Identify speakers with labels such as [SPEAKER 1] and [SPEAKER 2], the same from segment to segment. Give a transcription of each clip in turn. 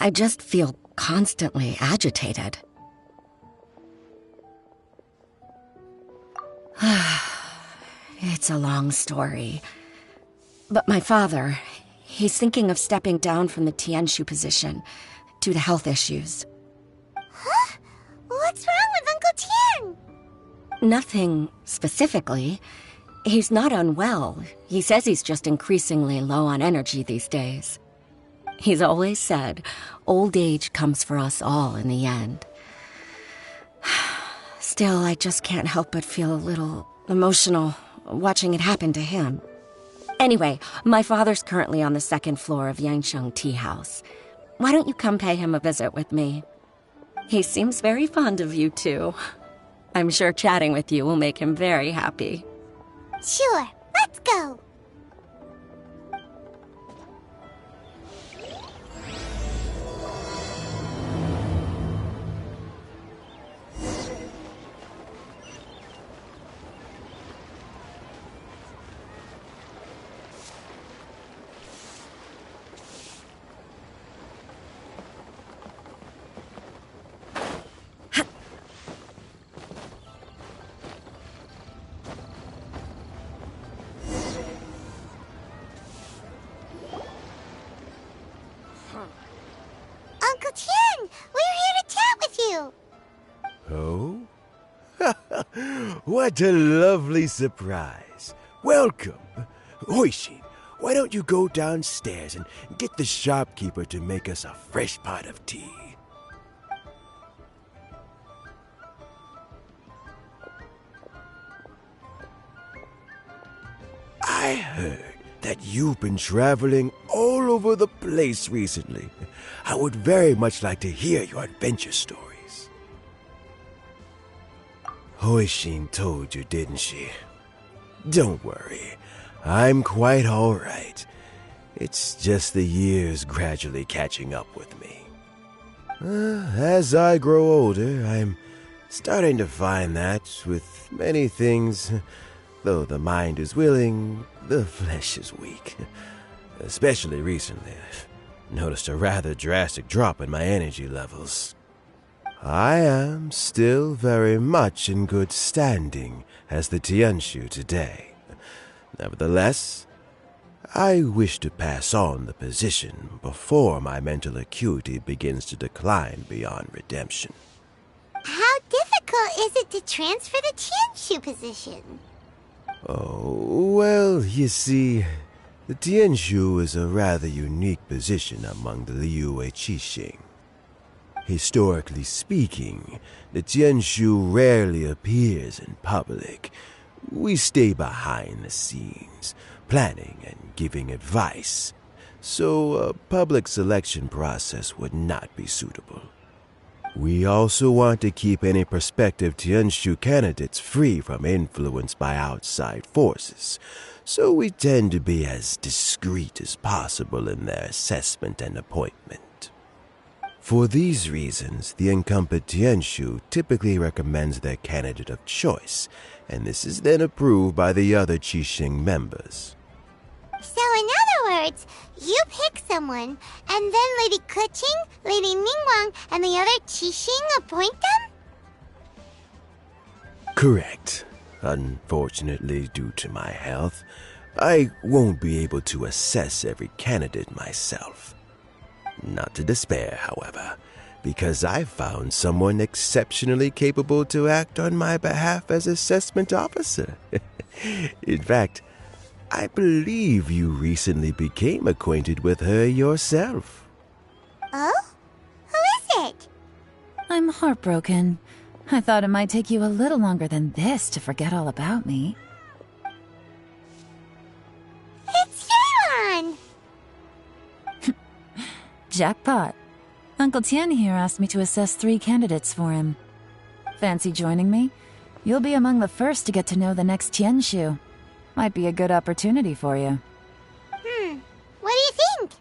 [SPEAKER 1] I just feel constantly agitated. It's a long story. But my father, he's thinking of stepping down from the Tianshu position due to health issues.
[SPEAKER 2] Huh? What's wrong with Uncle Tian?
[SPEAKER 1] Nothing specifically. He's not unwell. He says he's just increasingly low on energy these days. He's always said, old age comes for us all in the end. Still, I just can't help but feel a little emotional watching it happen to him. Anyway, my father's currently on the second floor of Yangsheng Tea House. Why don't you come pay him a visit with me? He seems very fond of you, too. I'm sure chatting with you will make him very happy.
[SPEAKER 2] Sure, let's go. Uncle Tian, we're here to chat with you.
[SPEAKER 3] Oh? What a lovely surprise. Welcome. Hoishin, why don't you go downstairs and get the shopkeeper to make us a fresh pot of tea? I heard that you've been traveling all over the place recently. I would very much like to hear your adventure stories. Hoishin told you, didn't she? Don't worry, I'm quite all right. It's just the years gradually catching up with me. As I grow older, I'm starting to find that with many things, though the mind is willing, the flesh is weak. Especially recently, I've noticed a rather drastic drop in my energy levels. I am still very much in good standing as the Tianshu today. Nevertheless, I wish to pass on the position before my mental acuity begins to decline beyond redemption.
[SPEAKER 2] How difficult is it to transfer the Tianshu position?
[SPEAKER 3] Oh, well, you see, the Tianshu is a rather unique position among the Liyue Qixing. Historically speaking, the Tianshu rarely appears in public. We stay behind the scenes, planning and giving advice, so a public selection process would not be suitable. We also want to keep any prospective Tianshu candidates free from influence by outside forces, so we tend to be as discreet as possible in their assessment and appointment. For these reasons, the incumbent Tianshu typically recommends their candidate of choice, and this is then approved by the other Qixing members.
[SPEAKER 2] So in other words, you pick someone, and then Lady Keqing, Lady Ningguang, and the other Qixing appoint them?
[SPEAKER 3] Correct. Unfortunately, due to my health, I won't be able to assess every candidate myself. Not to despair, however, because I found someone exceptionally capable to act on my behalf as assessment officer. In fact, I believe you recently became acquainted with her yourself.
[SPEAKER 2] Oh? Who is it?
[SPEAKER 4] I'm heartbroken. I thought it might take you a little longer than this to forget all about me.
[SPEAKER 2] It's Yelan!
[SPEAKER 4] Jackpot. Uncle Tian here asked me to assess 3 candidates for him. Fancy joining me? You'll be among the first to get to know the next Tianshu. Might be a good opportunity for you.
[SPEAKER 2] What do you think?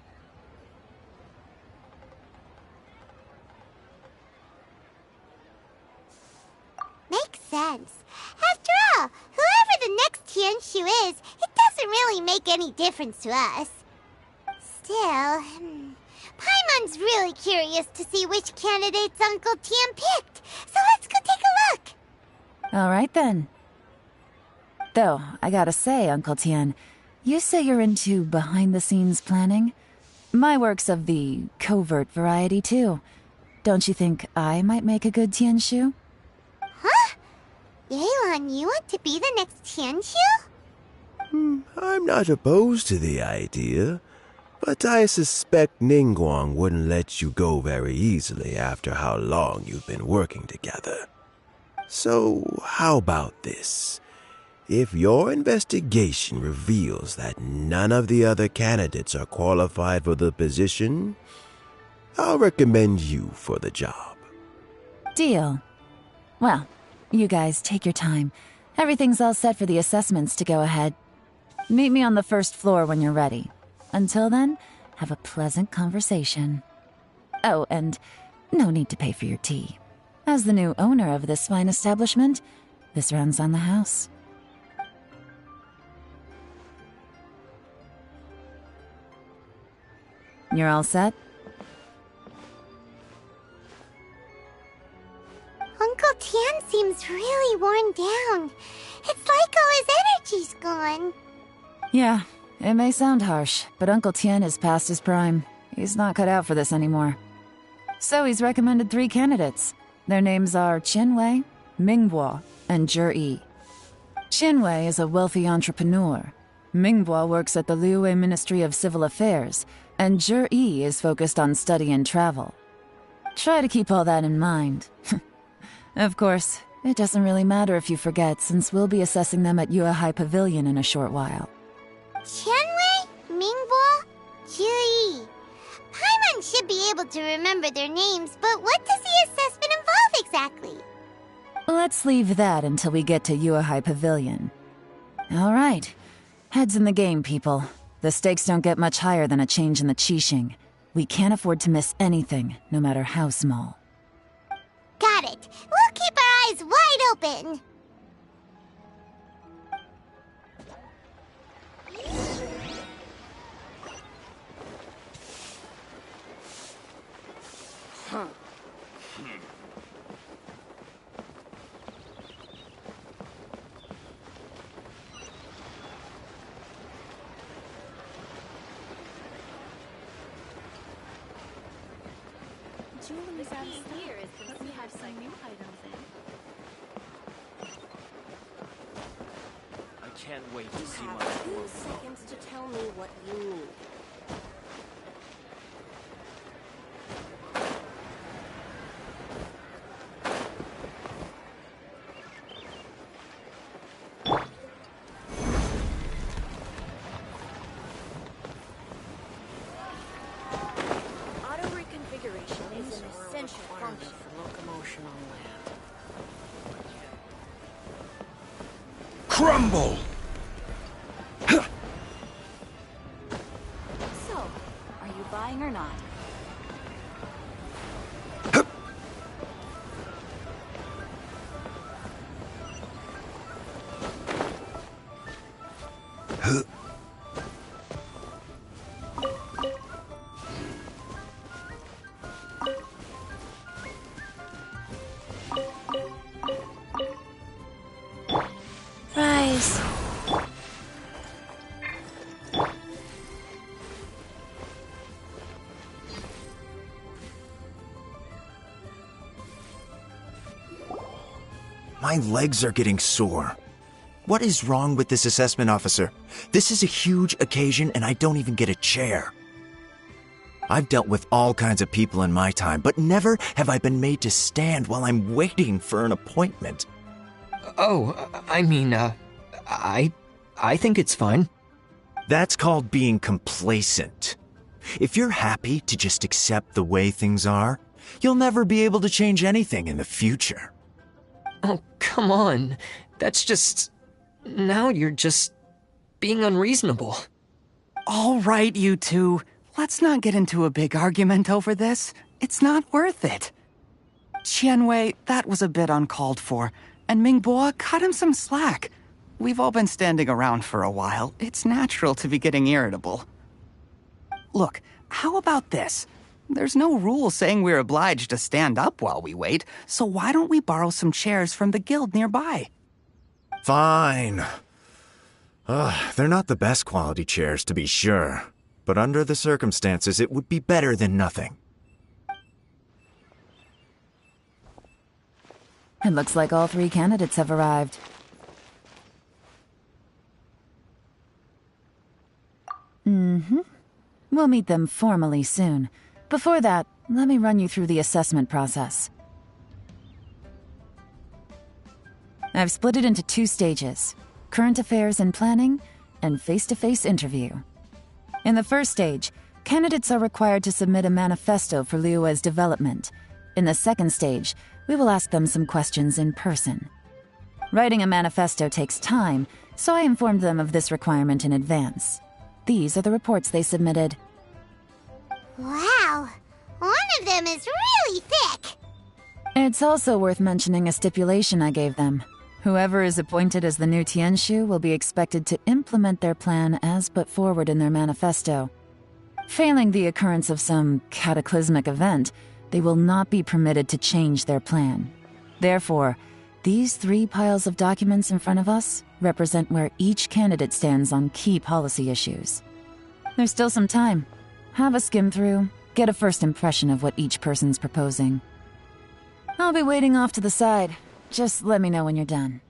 [SPEAKER 2] Makes sense. After all, whoever the next Tianshu is, it doesn't really make any difference to us. Still, Paimon Everyone's really curious to see which candidates Uncle Tian picked, so let's go take a look.
[SPEAKER 4] All right, then. Though, I gotta say, Uncle Tian, you say you're into behind-the-scenes planning? My work's of the covert variety, too. Don't you think I might make a good Tianshu?
[SPEAKER 2] Huh? Yelan, you want to be the next Tianshu?
[SPEAKER 3] I'm not opposed to the idea, but I suspect Ningguang wouldn't let you go very easily after how long you've been working together. So, how about this? If your investigation reveals that none of the other candidates are qualified for the position, I'll recommend you for the job.
[SPEAKER 4] Deal. Well, you guys take your time. Everything's all set for the assessments to go ahead. Meet me on the first floor when you're ready. Until then, have a pleasant conversation. Oh, and no need to pay for your tea. As the new owner of this fine establishment, this runs on the house. You're all set?
[SPEAKER 2] Uncle Tian seems really worn down. It's like all his energy's gone.
[SPEAKER 4] Yeah, it may sound harsh, but Uncle Tian is past his prime. He's not cut out for this anymore. So he's recommended 3 candidates. Their names are Qianwei, Mingbo, and Zhi. Qianwei is a wealthy entrepreneur. Mingbo works at the Liyue Ministry of Civil Affairs, and Zhi is focused on study and travel. Try to keep all that in mind. Of course, it doesn't really matter if you forget, since we'll be assessing them at Yuehai Pavilion in a short while.
[SPEAKER 2] Qianwei, Mingbo, Zhi. Paimon should be able to remember their names, but what does the assessment involve exactly?
[SPEAKER 4] Let's leave that until we get to Yuehai Pavilion. All right. Heads in the game, people. The stakes don't get much higher than a change in the Qixing. We can't afford to miss anything, no matter how small.
[SPEAKER 2] Got it. We'll keep our eyes wide open.
[SPEAKER 5] Julie's out here is because we have some new items in.
[SPEAKER 6] I can't wait to see
[SPEAKER 5] You
[SPEAKER 6] my
[SPEAKER 5] have 2
[SPEAKER 6] work.
[SPEAKER 5] seconds to tell me what you need. Auto reconfiguration is an essential function for locomotion on land.
[SPEAKER 6] Crumble!
[SPEAKER 5] So, are you buying or not?
[SPEAKER 1] Rise.
[SPEAKER 7] My legs are getting sore. What is wrong with this assessment officer? This is a huge occasion and I don't even get a chair. I've dealt with all kinds of people in my time, but never have I been made to stand while I'm waiting for an appointment.
[SPEAKER 6] Oh, I mean, I think it's fine.
[SPEAKER 7] That's called being complacent. If you're happy to just accept the way things are, you'll never be able to change anything in the future.
[SPEAKER 6] Oh, come on. That's just... Now you're just being unreasonable.
[SPEAKER 8] All right, you two. Let's not get into a big argument over this. It's not worth it. Qianwei, that was a bit uncalled for. And Mingbo, cut him some slack. We've all been standing around for a while. It's natural to be getting irritable. Look, how about this? There's no rule saying we're obliged to stand up while we wait, so why don't we borrow some chairs from the guild nearby?
[SPEAKER 7] Fine. They're not the best quality chairs, to be sure. But under the circumstances, it would be better than nothing.
[SPEAKER 4] It looks like all 3 candidates have arrived. We'll meet them formally soon. Before that, let me run you through the assessment process. I've split it into 2 stages: current affairs and planning, and face-to-face interview. In the first stage, candidates are required to submit a manifesto for Liyue's development. In the second stage, we will ask them some questions in person. Writing a manifesto takes time, so I informed them of this requirement in advance. These are the reports they submitted.
[SPEAKER 2] Wow, one of them is really thick.
[SPEAKER 4] It's also worth mentioning a stipulation I gave them. Whoever is appointed as the new Tianshu will be expected to implement their plan as put forward in their manifesto. Failing the occurrence of some cataclysmic event, they will not be permitted to change their plan. Therefore, these 3 piles of documents in front of us represent where each candidate stands on key policy issues. There's still some time. Have a skim through, get a first impression of what each person's proposing. I'll be waiting off to the side. Just let me know when you're done.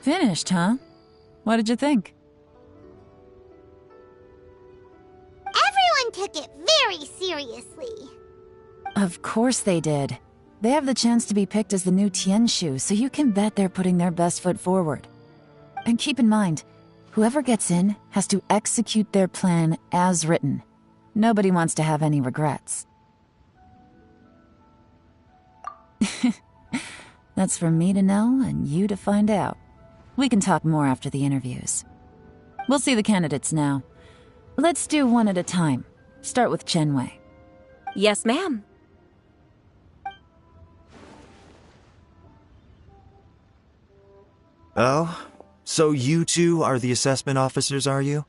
[SPEAKER 4] Finished, huh? What did you think?
[SPEAKER 2] Everyone took it very seriously.
[SPEAKER 4] Of course they did. They have the chance to be picked as the new Tianshu, so you can bet they're putting their best foot forward. And keep in mind, whoever gets in has to execute their plan as written. Nobody wants to have any regrets. That's for me to know and you to find out. We can talk more after the interviews. We'll see the candidates now. Let's do one at a time. Start with Chenwei.
[SPEAKER 1] Yes, ma'am.
[SPEAKER 7] Oh? So you 2 are the assessment officers, are you?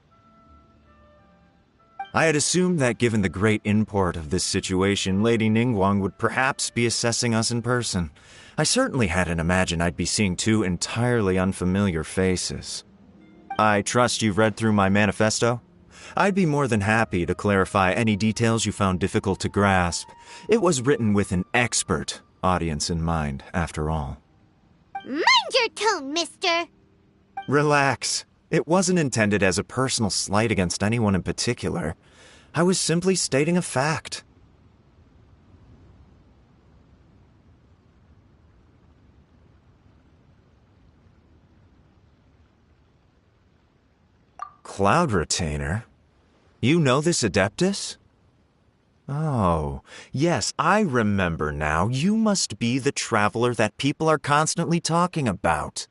[SPEAKER 7] I had assumed that given the great import of this situation, Lady Ningguang would perhaps be assessing us in person. I certainly hadn't imagined I'd be seeing 2 entirely unfamiliar faces. I trust you've read through my manifesto? I'd be more than happy to clarify any details you found difficult to grasp. It was written with an expert audience in mind, after all.
[SPEAKER 2] Mind your tone, mister.
[SPEAKER 7] Relax. It wasn't intended as a personal slight against anyone in particular. I was simply stating a fact. Cloud Retainer? You know this Adeptus? Oh, yes, I remember now. You must be the traveler that people are constantly talking about.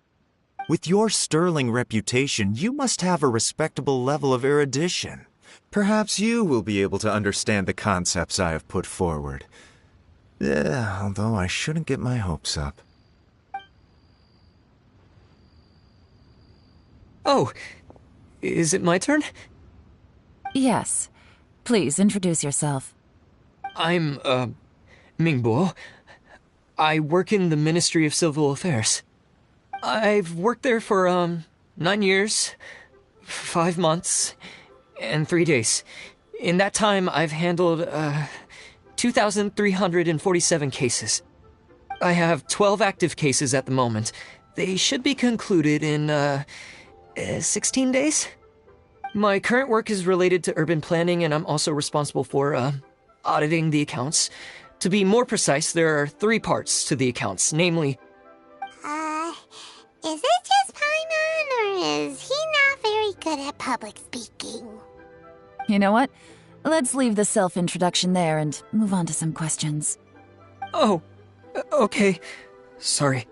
[SPEAKER 7] With your sterling reputation, you must have a respectable level of erudition. Perhaps you will be able to understand the concepts I have put forward. Although I shouldn't get my hopes up.
[SPEAKER 6] Oh, is it my turn?
[SPEAKER 4] Yes. Please introduce yourself.
[SPEAKER 6] I'm, Mingbo. I work in the Ministry of Civil Affairs. I've worked there for, 9 years, 5 months, and 3 days. In that time, I've handled, 2,347 cases. I have 12 active cases at the moment. They should be concluded in, 16 days? My current work is related to urban planning, and I'm also responsible for, auditing the accounts. To be more precise, there are 3 parts to the accounts, namely...
[SPEAKER 2] Is it just Paimon, or is he not very good at public speaking?
[SPEAKER 4] You know what? Let's leave the self-introduction there and move on to some questions.
[SPEAKER 6] Oh, okay. Sorry.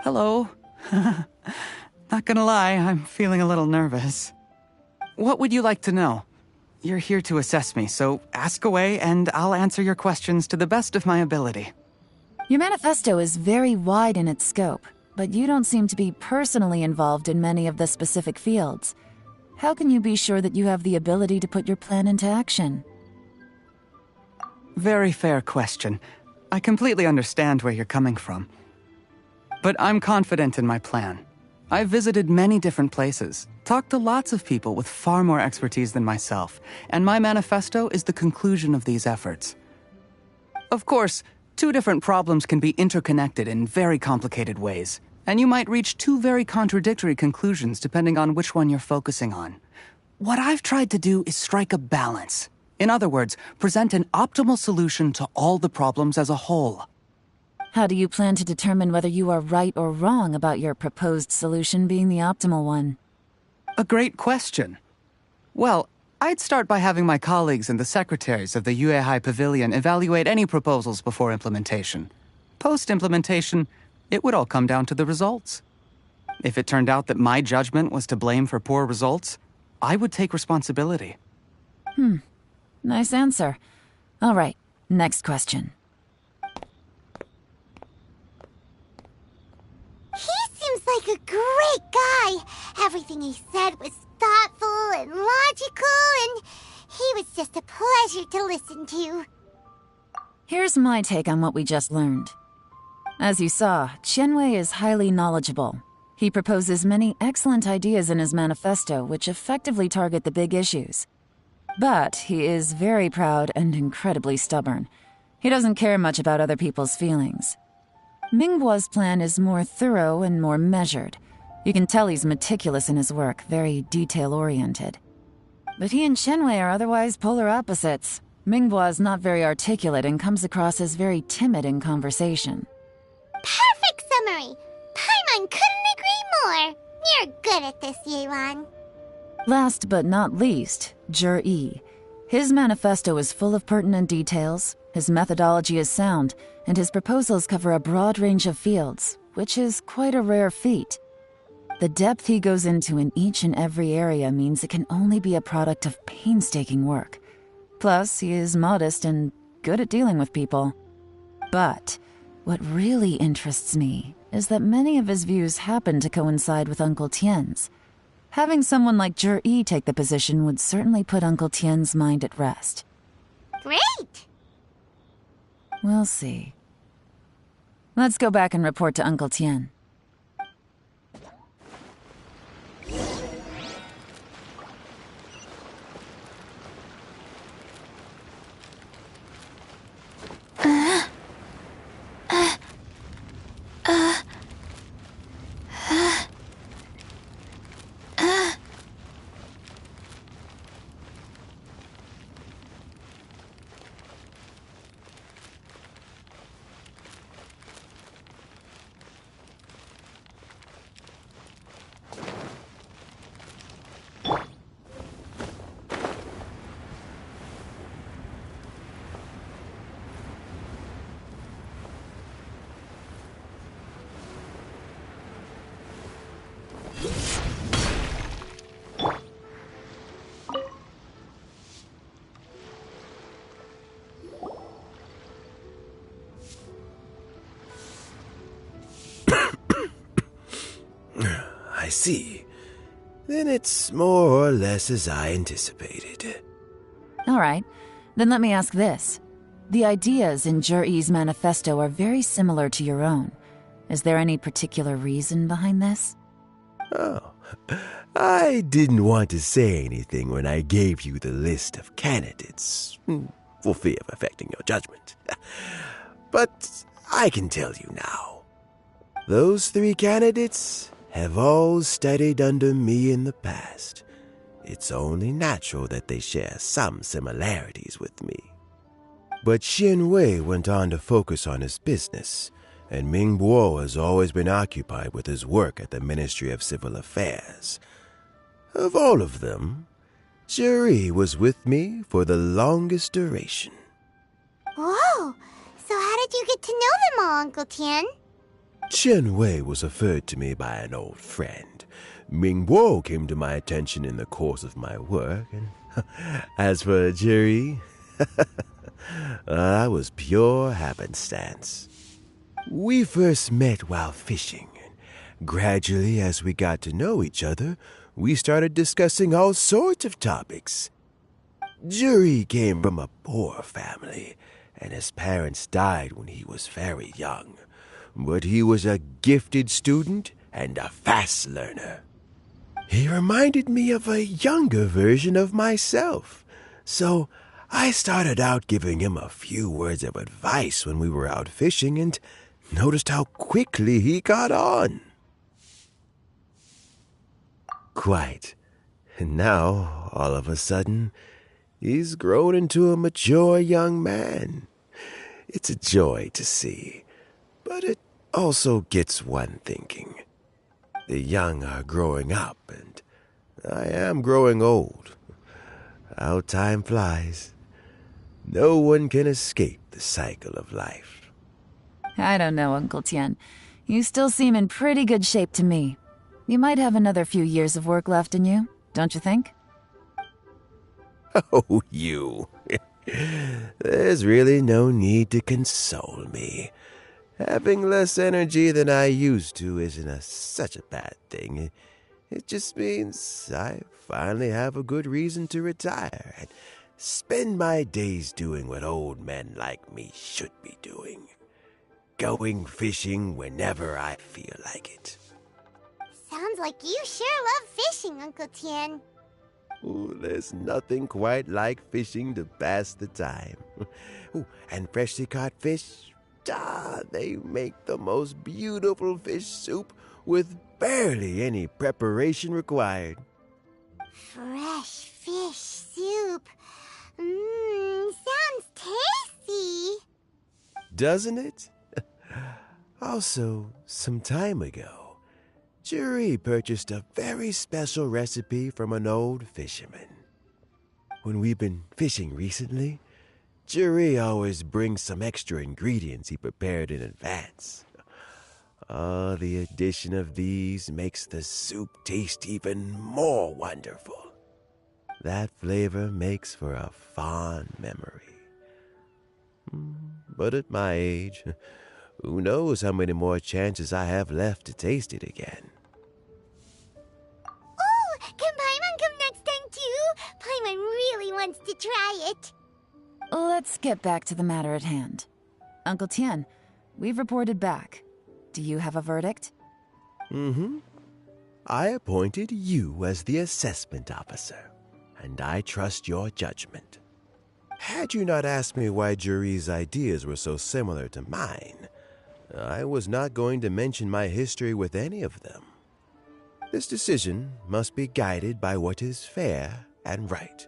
[SPEAKER 8] Hello. Not gonna lie, I'm feeling a little nervous. What would you like to know? You're here to assess me, so ask away and I'll answer your questions to the best of my ability.
[SPEAKER 4] Your manifesto is very wide in its scope, but you don't seem to be personally involved in many of the specific fields. How can you be sure that you have the ability to put your plan into action?
[SPEAKER 8] Very fair question. I completely understand where you're coming from. But I'm confident in my plan. I've visited many different places, talked to lots of people with far more expertise than myself, and my manifesto is the conclusion of these efforts. Of course, 2 different problems can be interconnected in very complicated ways, and you might reach 2 very contradictory conclusions depending on which one you're focusing on. What I've tried to do is strike a balance. In other words, present an optimal solution to all the problems as a whole.
[SPEAKER 4] How do you plan to determine whether you are right or wrong about your proposed solution being the optimal one?
[SPEAKER 8] A great question. Well, I'd start by having my colleagues and the secretaries of the Yuehai Pavilion evaluate any proposals before implementation. Post-implementation, it would all come down to the results. If it turned out that my judgment was to blame for poor results, I would take responsibility.
[SPEAKER 4] Nice answer. All right, next question.
[SPEAKER 2] He seems like a great guy. Everything he said was thoughtful and logical, and he was just a pleasure to listen to.
[SPEAKER 4] Here's my take on what we just learned. As you saw, Qianwei is highly knowledgeable. He proposes many excellent ideas in his manifesto which effectively target the big issues. But he is very proud and incredibly stubborn. He doesn't care much about other people's feelings. Mingbo's plan is more thorough and more measured. You can tell he's meticulous in his work, very detail-oriented. But he and Qianwei are otherwise polar opposites. Mingbo is not very articulate and comes across as very timid in conversation.
[SPEAKER 2] Perfect summary! Paimon couldn't agree more! You're good at this, Yuan.
[SPEAKER 4] Last but not least, Zhi. His manifesto is full of pertinent details, his methodology is sound, and his proposals cover a broad range of fields, which is quite a rare feat. The depth he goes into in each and every area means it can only be a product of painstaking work. Plus, he is modest and good at dealing with people. But what really interests me is that many of his views happen to coincide with Uncle Tien's. Having someone like Zhi take the position would certainly put Uncle Tien's mind at rest.
[SPEAKER 2] Great!
[SPEAKER 4] We'll see. Let's go back and report to Uncle Tien.
[SPEAKER 3] I see. Then it's more or less as I anticipated.
[SPEAKER 4] All right, then let me ask this. The ideas in Jur-E's manifesto are very similar to your own. Is there any particular reason behind this?
[SPEAKER 3] Oh, I didn't want to say anything when I gave you the list of candidates, for fear of affecting your judgment. But I can tell you now. Those 3 candidates have all studied under me in the past. It's only natural that they share some similarities with me. But Xian Wei went on to focus on his business, and Ming Bo has always been occupied with his work at the Ministry of Civil Affairs. Of all of them, Juri was with me for the longest duration.
[SPEAKER 2] Whoa! So how did you get to know them all, Uncle Tian?
[SPEAKER 3] Qian Wei was referred to me by an old friend. Ming Bo came to my attention in the course of my work, and as for Juri, that was pure happenstance. We first met while fishing, and gradually as we got to know each other, we started discussing all sorts of topics. Juri came from a poor family, and his parents died when he was very young. But he was a gifted student and a fast learner. He reminded me of a younger version of myself, so I started out giving him a few words of advice when we were out fishing and noticed how quickly he caught on. Quite. And now, all of a sudden, he's grown into a mature young man. It's a joy to see, but it also gets one thinking. The young are growing up, and I am growing old. How time flies. No one can escape the cycle of life.
[SPEAKER 4] I don't know, Uncle Tian. You still seem in pretty good shape to me. You might have another few years of work left in you, don't you think?
[SPEAKER 3] Oh, you. There's really no need to console me. Having less energy than I used to isn't such a bad thing. It just means I finally have a good reason to retire and spend my days doing what old men like me should be doing. Going fishing whenever I feel like it.
[SPEAKER 2] Sounds like you sure love fishing, Uncle Tian.
[SPEAKER 3] Ooh, there's nothing quite like fishing to pass the time. Ooh, and freshly caught fish, they make the most beautiful fish soup with barely any preparation required.
[SPEAKER 2] Fresh fish soup. Sounds tasty.
[SPEAKER 3] Doesn't it? Also, some time ago, Juri purchased a very special recipe from an old fisherman. When we've been fishing recently, Juri always brings some extra ingredients he prepared in advance. The addition of these makes the soup taste even more wonderful. That flavor makes for a fond memory. But at my age, who knows how many more chances I have left to taste it again.
[SPEAKER 2] Oh, can Paimon come next time too? Paimon really wants to try it.
[SPEAKER 4] Let's get back to the matter at hand. Uncle Tian, we've reported back. Do you have a verdict?
[SPEAKER 3] I appointed you as the assessment officer, and I trust your judgment. Had you not asked me why Juri's ideas were so similar to mine, I was not going to mention my history with any of them. This decision must be guided by what is fair and right.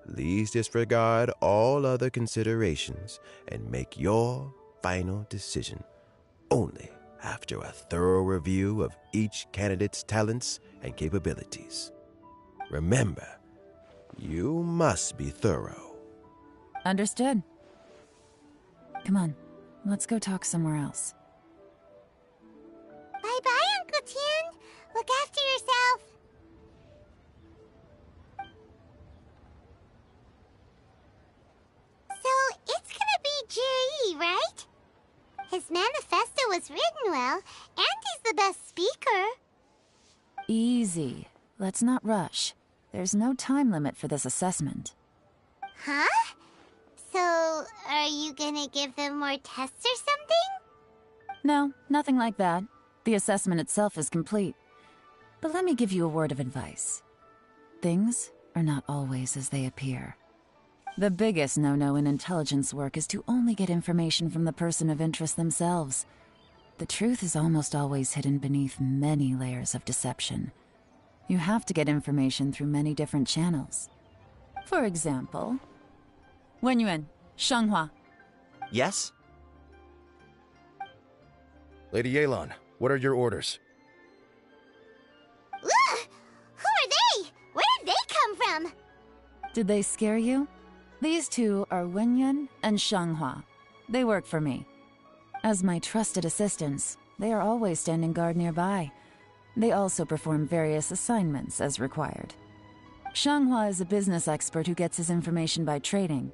[SPEAKER 3] Please disregard all other considerations and make your final decision only after a thorough review of each candidate's talents and capabilities. Remember, you must be thorough.
[SPEAKER 4] Understood. Come on, let's go talk somewhere else.
[SPEAKER 2] Bye-bye, Uncle Tian. Look after yourself. So, it's gonna be Juri, right? His manifesto was written well, and he's the best speaker.
[SPEAKER 4] Easy. Let's not rush. There's no time limit for this assessment.
[SPEAKER 2] Huh? So, are you gonna give them more tests or something?
[SPEAKER 4] No, nothing like that. The assessment itself is complete. But let me give you a word of advice. Things are not always as they appear. The biggest no-no in intelligence work is to only get information from the person of interest themselves. The truth is almost always hidden beneath many layers of deception. You have to get information through many different channels. For example, Wenyuan, Shanghua.
[SPEAKER 7] Yes?
[SPEAKER 9] Lady Yelan, what are your orders?
[SPEAKER 2] Ugh! Who are they? Where did they come from?
[SPEAKER 4] Did they scare you? These two are Wenyuan and Shanghua. They work for me. As my trusted assistants, they are always standing guard nearby. They also perform various assignments as required. Shanghua is a business expert who gets his information by trading.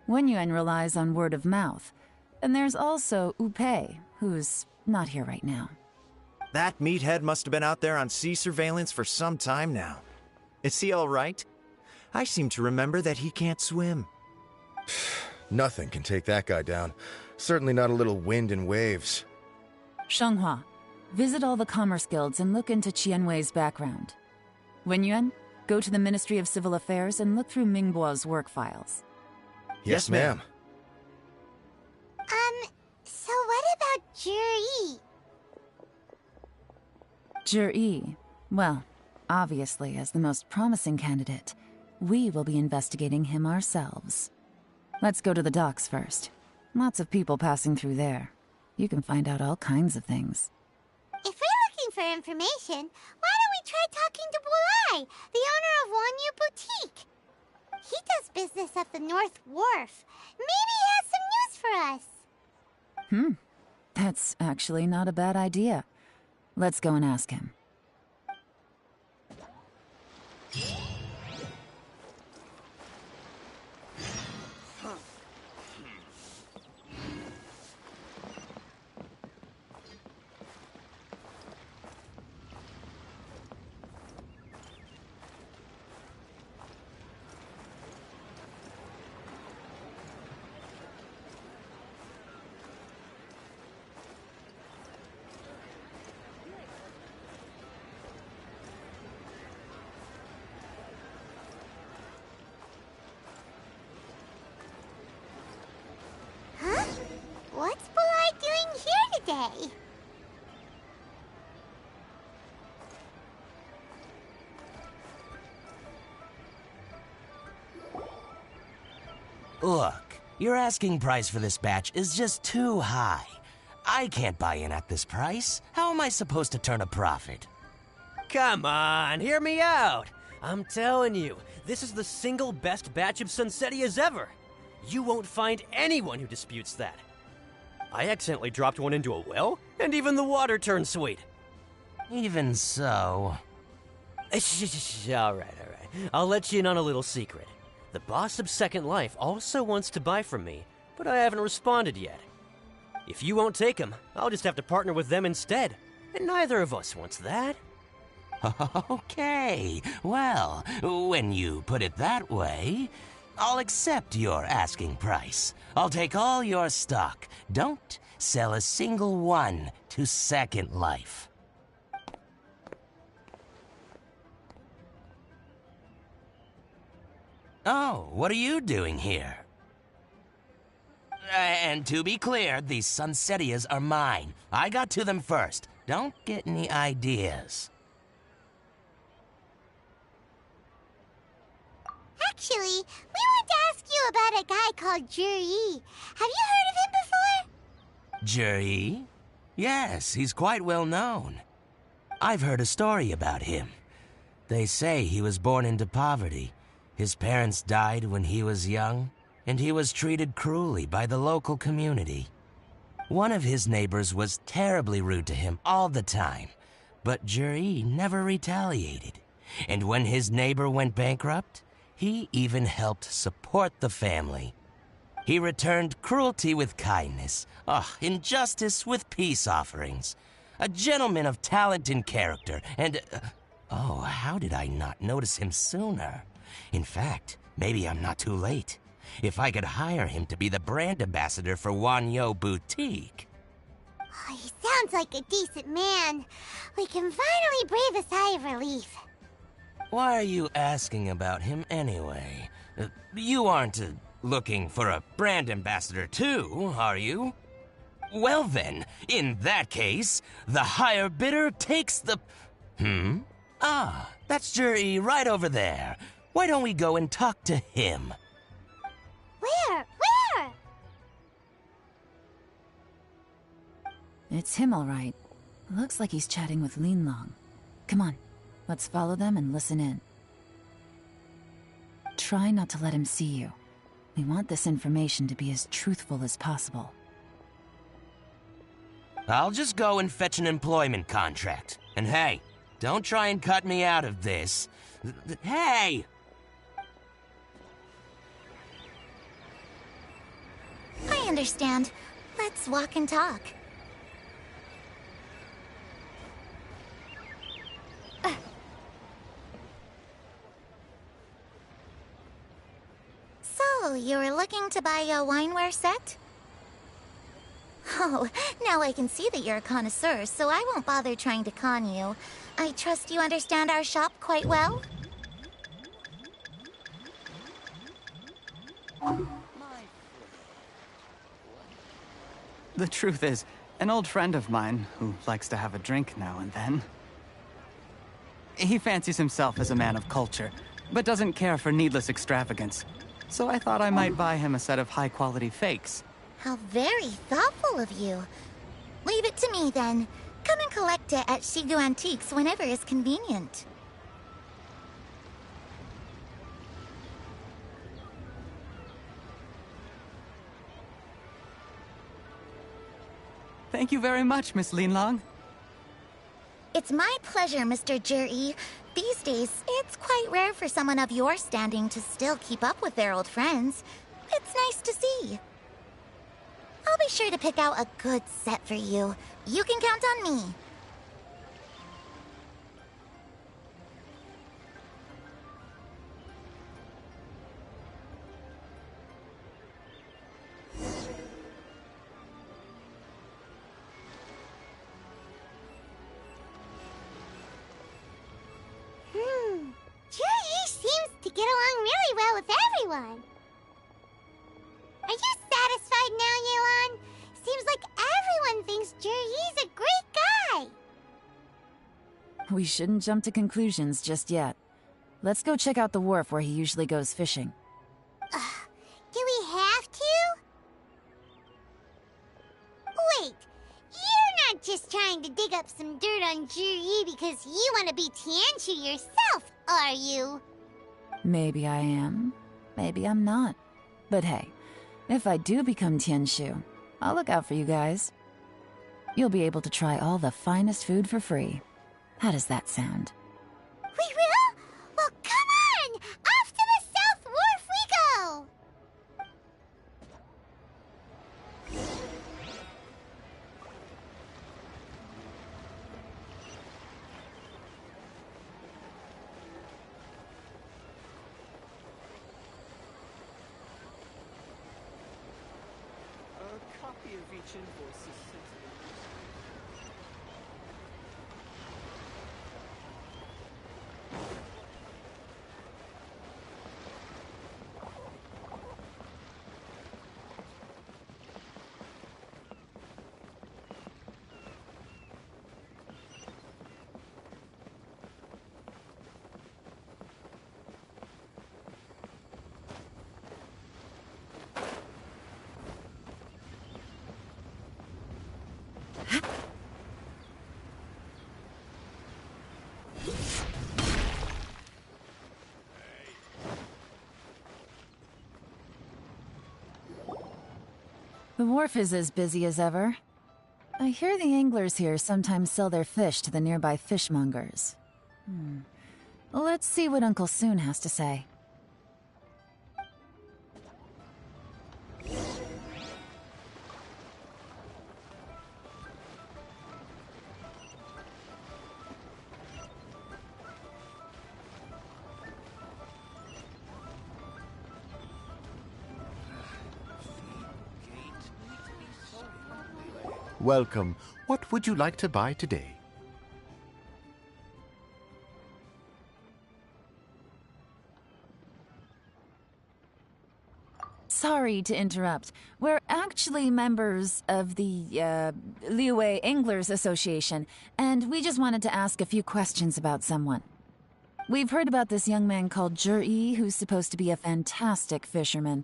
[SPEAKER 4] Wenyuan relies on word of mouth. And there's also Wu Pei, who's not here right now.
[SPEAKER 7] That meathead must have been out there on sea surveillance for some time now. Is he all right? I seem to remember that he can't swim.
[SPEAKER 9] Nothing can take that guy down. Certainly not a little wind and waves.
[SPEAKER 4] Shanghua, visit all the commerce guilds and look into Qianwei's background. Wenyuan, go to the Ministry of Civil Affairs and look through Mingbo's work files.
[SPEAKER 9] Yes, ma'am.
[SPEAKER 2] So what about Juri?
[SPEAKER 4] Juri, well, obviously as the most promising candidate, we will be investigating him ourselves. Let's go to the docks first. Lots of people passing through there. You can find out all kinds of things.
[SPEAKER 2] If we're looking for information, why don't we try talking to Bulai, the owner of Wanyu Boutique? He does business at the North Wharf. Maybe he has some news for us.
[SPEAKER 4] That's actually not a bad idea. Let's go and ask him.
[SPEAKER 2] Huh? What's Bulai doing here today?
[SPEAKER 10] Look, your asking price for this batch is just too high. I can't buy in at this price. How am I supposed to turn a profit?
[SPEAKER 11] Come on, hear me out. I'm telling you, this is the single best batch of Sunsetias ever. You won't find anyone who disputes that. I accidentally dropped one into a well, and even the water turned sweet.
[SPEAKER 10] Even so...
[SPEAKER 11] All right. I'll let you in on a little secret. The boss of Second Life also wants to buy from me, but I haven't responded yet. If you won't take him, I'll just have to partner with them instead, and neither of us wants that.
[SPEAKER 10] Okay, well, when you put it that way, I'll accept your asking price. I'll take all your stock. Don't sell a single one to Second Life. Oh, what are you doing here? And to be clear, these Sunsetias are mine. I got to them first. Don't get any ideas.
[SPEAKER 2] Actually, we want to ask you about a guy called Juri. Have you heard of him before?
[SPEAKER 10] Juri? Yes, he's quite well known. I've heard a story about him. They say he was born into poverty. His parents died when he was young, and he was treated cruelly by the local community. One of his neighbors was terribly rude to him all the time, but Juri never retaliated. And when his neighbor went bankrupt, he even helped support the family. He returned cruelty with kindness, injustice with peace offerings. A gentleman of talent and character, and Oh, how did I not notice him sooner? In fact, maybe I'm not too late. If I could hire him to be the brand ambassador for Wanyo Boutique.
[SPEAKER 2] Oh, he sounds like a decent man. We can finally breathe a sigh of relief.
[SPEAKER 10] Why are you asking about him anyway? You aren't looking for a brand ambassador too, are you? Well then, in that case, the higher bidder takes the... Ah, that's Juri right over there. Why don't we go and talk to him?
[SPEAKER 2] Where?
[SPEAKER 4] It's him, all right. Looks like he's chatting with Linlong. Come on, let's follow them and listen in. Try not to let him see you. We want this information to be as truthful as possible.
[SPEAKER 10] I'll just go and fetch an employment contract. And hey, don't try and cut me out of this. Hey!
[SPEAKER 2] I understand. Let's walk and talk. So, you were looking to buy a wineware set? Oh, now I can see that you're a connoisseur, so I won't bother trying to con you. I trust you understand our shop quite well?
[SPEAKER 8] The truth is, an old friend of mine, who likes to have a drink now and then, he fancies himself as a man of culture, but doesn't care for needless extravagance. So I thought I might buy him a set of high-quality fakes.
[SPEAKER 2] How very thoughtful of you. Leave it to me, then. Come and collect it at Shigu Antiques whenever is convenient.
[SPEAKER 8] Thank you very much, Miss Linlong.
[SPEAKER 2] It's my pleasure, Mr. Juri. These days, it's quite rare for someone of your standing to still keep up with their old friends. It's nice to see. I'll be sure to pick out a good set for you. You can count on me. Juri seems to get along really well with everyone. Are you satisfied now, Yelan? Seems like everyone thinks Juri's a great guy.
[SPEAKER 4] We shouldn't jump to conclusions just yet. Let's go check out the wharf where he usually goes fishing.
[SPEAKER 2] Do we have to? Wait, you're not just trying to dig up some dirt on Juri because you want to be Tianshu yourself, are you?
[SPEAKER 4] Maybe I am. Maybe I'm not. But hey, if I do become Tianshu, I'll look out for you guys. You'll be able to try all the finest food for free. How does that sound?
[SPEAKER 2] We will? Well, come on! Off to the South Wharf we go!
[SPEAKER 12] A copy of each invoice is sent to the...
[SPEAKER 4] The wharf is as busy as ever. I hear the anglers here sometimes sell their fish to the nearby fishmongers. Let's see what Uncle Soon has to say.
[SPEAKER 13] Welcome. What would you like to buy today?
[SPEAKER 4] Sorry to interrupt. We're actually members of the, Liyue Anglers Association, and we just wanted to ask a few questions about someone. We've heard about this young man called Zhi, who's supposed to be a fantastic fisherman.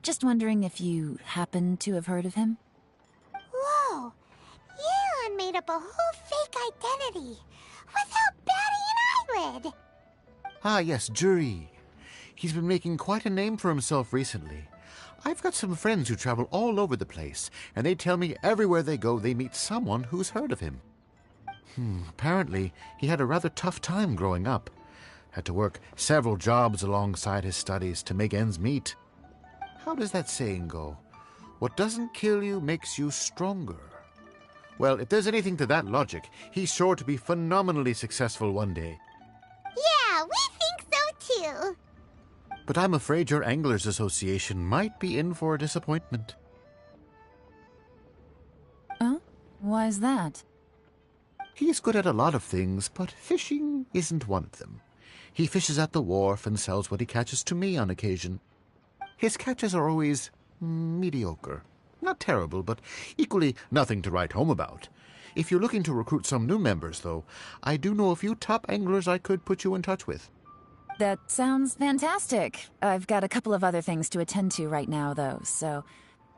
[SPEAKER 4] Just wondering if you happen to have heard of him?
[SPEAKER 2] Whoa! Yeon made up a whole fake identity without batting an eyelid!
[SPEAKER 13] Ah, yes, Zhi. He's been making quite a name for himself recently. I've got some friends who travel all over the place, and they tell me everywhere they go they meet someone who's heard of him. Apparently, he had a rather tough time growing up. Had to work several jobs alongside his studies to make ends meet. How does that saying go? What doesn't kill you makes you stronger. Well, if there's anything to that logic, he's sure to be phenomenally successful one day.
[SPEAKER 2] Yeah, we think so too.
[SPEAKER 13] But I'm afraid your Anglers Association might be in for a disappointment.
[SPEAKER 4] Oh? Why's that?
[SPEAKER 13] He's good at a lot of things, but fishing isn't one of them. He fishes at the wharf and sells what he catches to me on occasion. His catches are always mediocre. Not terrible, but equally nothing to write home about. If you're looking to recruit some new members, though, I do know a few top anglers I could put you in touch with.
[SPEAKER 4] That sounds fantastic. I've got a couple of other things to attend to right now, though, so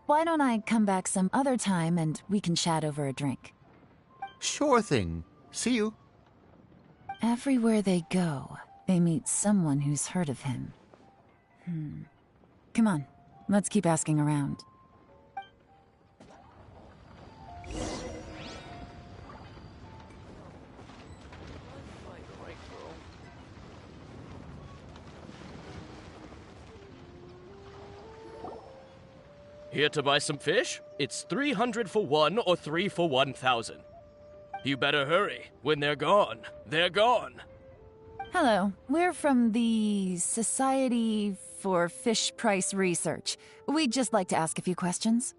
[SPEAKER 4] why don't I come back some other time and we can chat over a drink?
[SPEAKER 13] Sure thing. See you.
[SPEAKER 4] Everywhere they go, they meet someone who's heard of him. Come on, let's keep asking around.
[SPEAKER 14] Here to buy some fish? It's 300 for one or 3 for 1,000. You better hurry. When they're gone, they're gone.
[SPEAKER 4] Hello, we're from the Society for Fish Price Research. We'd just like to ask a few questions.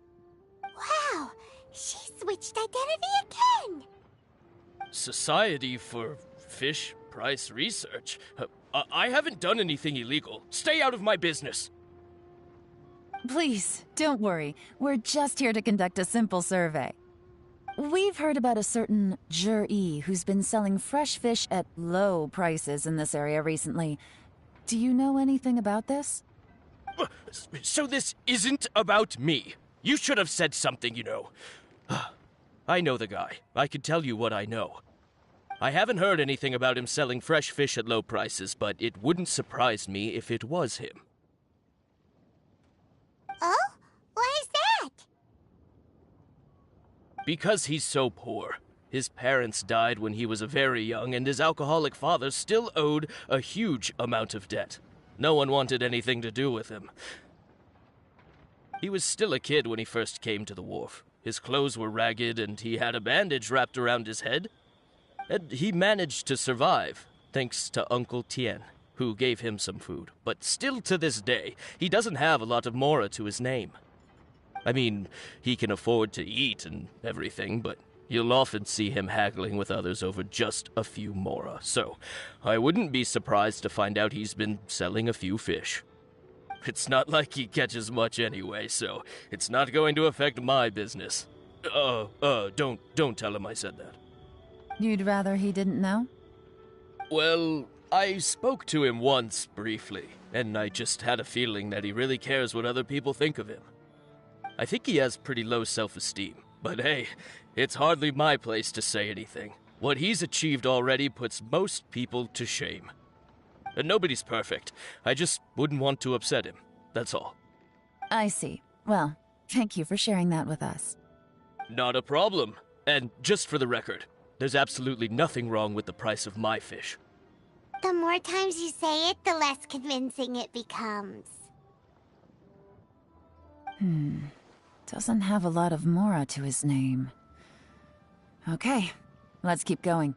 [SPEAKER 2] Wow, she switched identity again!
[SPEAKER 14] Society for Fish Price Research? I haven't done anything illegal. Stay out of my business.
[SPEAKER 4] Please, don't worry. We're just here to conduct a simple survey. We've heard about a certain Zhi who's been selling fresh fish at low prices in this area recently. Do you know anything about this?
[SPEAKER 14] So this isn't about me. You should have said something, you know. I know the guy. I can tell you what I know. I haven't heard anything about him selling fresh fish at low prices, but it wouldn't surprise me if it was him.
[SPEAKER 2] Oh? Why is that?
[SPEAKER 14] Because he's so poor. His parents died when he was very young, and his alcoholic father still owed a huge amount of debt. No one wanted anything to do with him. He was still a kid when he first came to the wharf. His clothes were ragged, and he had a bandage wrapped around his head. And he managed to survive, thanks to Uncle Tien, who gave him some food. But still to this day, he doesn't have a lot of mora to his name. I mean, he can afford to eat and everything, but you'll often see him haggling with others over just a few mora. So, I wouldn't be surprised to find out he's been selling a few fish. It's not like he catches much anyway, so it's not going to affect my business. Don't tell him I said that.
[SPEAKER 4] You'd rather he didn't know?
[SPEAKER 14] Well, I spoke to him once, briefly, and I just had a feeling that he really cares what other people think of him. I think he has pretty low self-esteem, but hey, it's hardly my place to say anything. What he's achieved already puts most people to shame. And nobody's perfect. I just wouldn't want to upset him, that's all.
[SPEAKER 4] I see. Well, thank you for sharing that with us.
[SPEAKER 14] Not a problem. And just for the record, there's absolutely nothing wrong with the price of my fish.
[SPEAKER 2] The more times you say it, the less convincing it becomes.
[SPEAKER 4] Doesn't have a lot of mora to his name. Okay, let's keep going.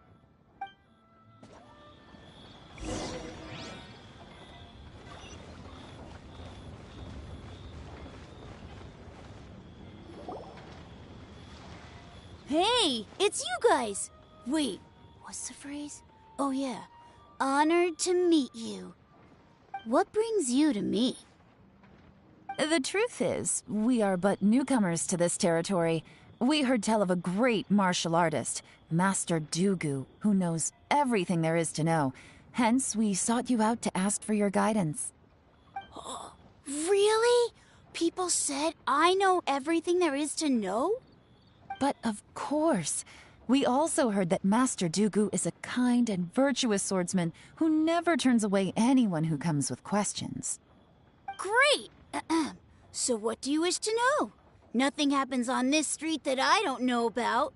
[SPEAKER 15] Hey, it's you guys! Wait, what's the phrase? Oh yeah, honored to meet you. What brings you to me?
[SPEAKER 4] The truth is, we are but newcomers to this territory. We heard tell of a great martial artist, Master Dugu, who knows everything there is to know. Hence, we sought you out to ask for your guidance.
[SPEAKER 15] Really? People said I know everything there is to know?
[SPEAKER 4] But of course. We also heard that Master Dugu is a kind and virtuous swordsman who never turns away anyone who comes with questions.
[SPEAKER 15] Great! So what do you wish to know? Nothing happens on this street that I don't know about.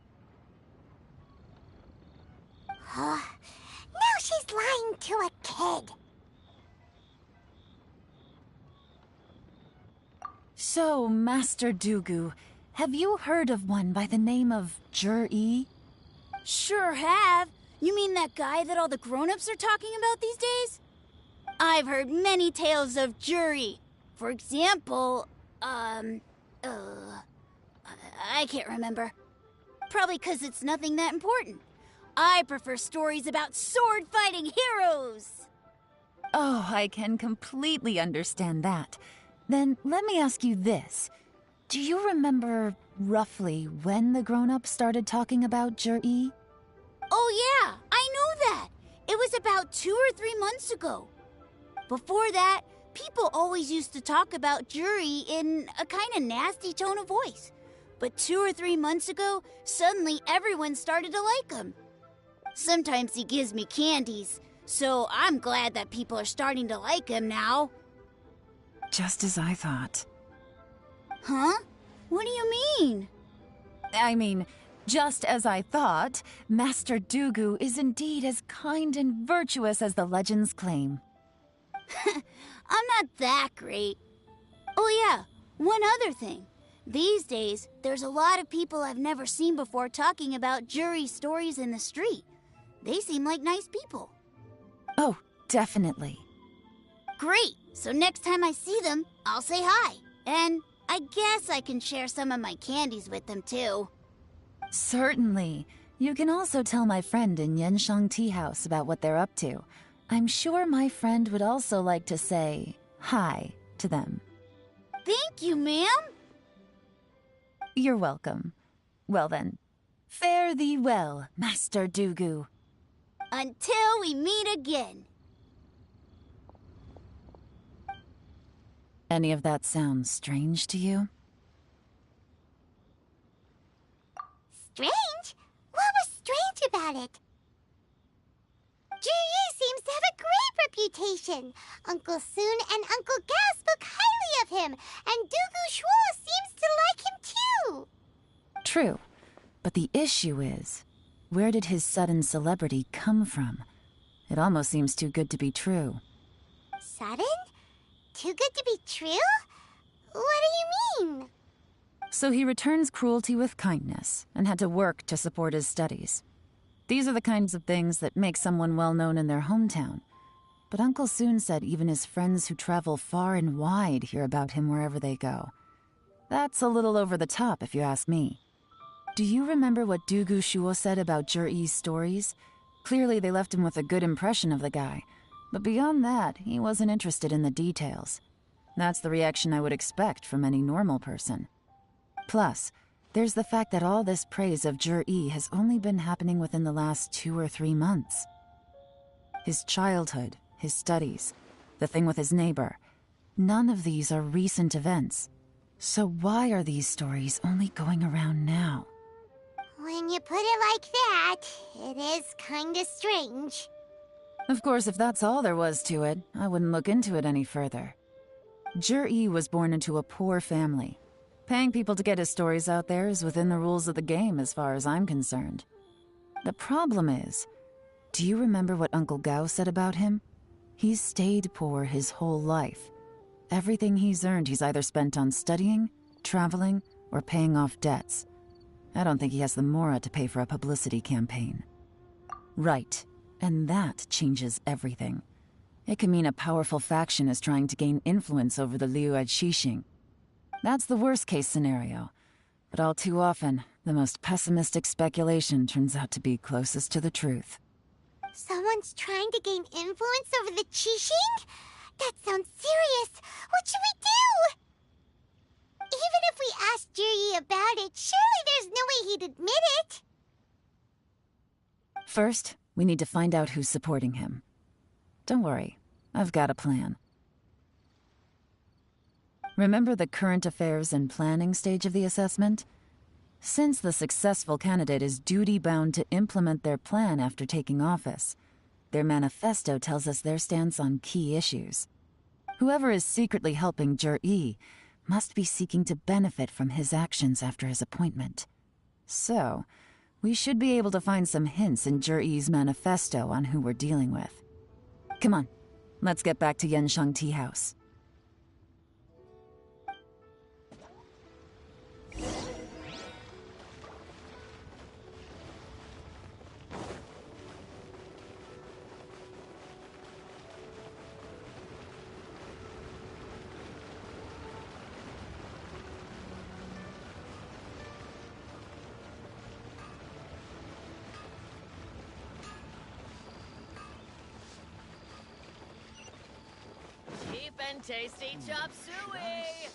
[SPEAKER 2] Now she's lying to a kid.
[SPEAKER 4] So, Master Dugu, have you heard of one by the name of Jur-E?
[SPEAKER 15] Sure have. You mean that guy that all the grown-ups are talking about these days? I've heard many tales of Juri. For example, I can't remember. Probably 'cause it's nothing that important. I prefer stories about sword-fighting heroes.
[SPEAKER 4] Oh, I can completely understand that. Then let me ask you this. Do you remember roughly when the grown-ups started talking about Jur-E?
[SPEAKER 15] Oh yeah, I know that. It was about 2 or 3 months ago. Before that, people always used to talk about Juri in a kind of nasty tone of voice. But 2 or 3 months ago, suddenly everyone started to like him. Sometimes he gives me candies, so I'm glad that people are starting to like him now.
[SPEAKER 4] Just as I thought.
[SPEAKER 15] Huh? What do you mean?
[SPEAKER 4] I mean, just as I thought, Master Dugu is indeed as kind and virtuous as the legends claim.
[SPEAKER 15] I'm not that great. Oh yeah, one other thing. These days, there's a lot of people I've never seen before talking about Juri stories in the street. They seem like nice people.
[SPEAKER 4] Oh, definitely.
[SPEAKER 15] Great! So next time I see them, I'll say hi. And I guess I can share some of my candies with them too.
[SPEAKER 4] Certainly. You can also tell my friend in Yansheng Tea House about what they're up to. I'm sure my friend would also like to say hi to them.
[SPEAKER 15] Thank you, ma'am.
[SPEAKER 4] You're welcome. Well then, fare thee well, Master Dugu.
[SPEAKER 15] Until we meet again.
[SPEAKER 4] Any of that sound strange to you?
[SPEAKER 2] Strange? What was strange about it? Juri seems to have a great reputation. Uncle Soon and Uncle Gao spoke highly of him, and Dugu Shuo seems to like him too.
[SPEAKER 4] True, but the issue is, where did his sudden celebrity come from? It almost seems too good to be true.
[SPEAKER 2] Sudden? Too good to be true? What do you mean?
[SPEAKER 4] So he returns cruelty with kindness, and had to work to support his studies. These are the kinds of things that make someone well known in their hometown. But Uncle Soon said even his friends who travel far and wide hear about him wherever they go. That's a little over the top, if you ask me. Do you remember what Dugu Shuo said about Jur-E's stories? Clearly they left him with a good impression of the guy. But beyond that, he wasn't interested in the details. That's the reaction I would expect from any normal person. Plus, there's the fact that all this praise of Jur-E has only been happening within the last 2 or 3 months. His childhood, his studies, the thing with his neighbor, none of these are recent events. So why are these stories only going around now?
[SPEAKER 2] When you put it like that, it is kinda strange.
[SPEAKER 4] Of course, if that's all there was to it, I wouldn't look into it any further. Jur-E was born into a poor family. Paying people to get his stories out there is within the rules of the game as far as I'm concerned. The problem is, do you remember what Uncle Gao said about him? He's stayed poor his whole life. Everything he's earned he's either spent on studying, traveling, or paying off debts. I don't think he has the mora to pay for a publicity campaign. Right, and that changes everything. It can mean a powerful faction is trying to gain influence over the Liu at Xixing. That's the worst-case scenario. But all too often, the most pessimistic speculation turns out to be closest to the truth.
[SPEAKER 2] Someone's trying to gain influence over the Qixing? That sounds serious. What should we do? Even if we asked Jiri about it, surely there's no way he'd admit it.
[SPEAKER 4] First, we need to find out who's supporting him. Don't worry, I've got a plan. Remember the current affairs and planning stage of the assessment? Since the successful candidate is duty-bound to implement their plan after taking office, their manifesto tells us their stance on key issues. Whoever is secretly helping Jur-E must be seeking to benefit from his actions after his appointment. So, we should be able to find some hints in Jur-E's manifesto on who we're dealing with. Come on, let's get back to Yansheng Tea House.
[SPEAKER 5] Cheap and tasty chop suey!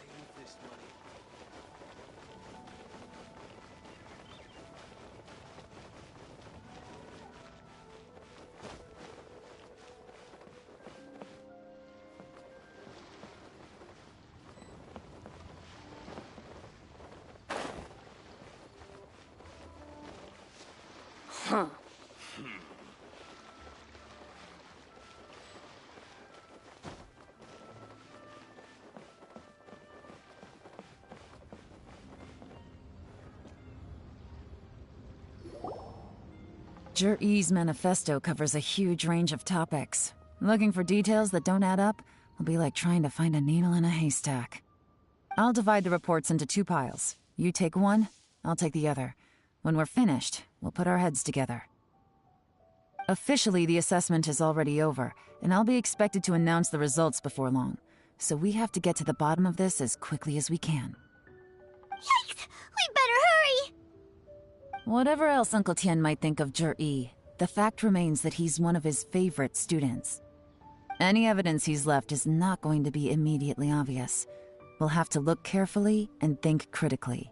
[SPEAKER 1] Huh.
[SPEAKER 4] Jur-E's manifesto covers a huge range of topics. Looking for details that don't add up will be like trying to find a needle in a haystack. I'll divide the reports into 2 piles. You take one, I'll take the other. When we're finished, we'll put our heads together. Officially, the assessment is already over, and I'll be expected to announce the results before long. So we have to get to the bottom of this as quickly as we can.
[SPEAKER 2] Yikes! We better hurry!
[SPEAKER 4] Whatever else Uncle Tian might think of Jur-E, the fact remains that he's one of his favorite students. Any evidence he's left is not going to be immediately obvious. We'll have to look carefully and think critically.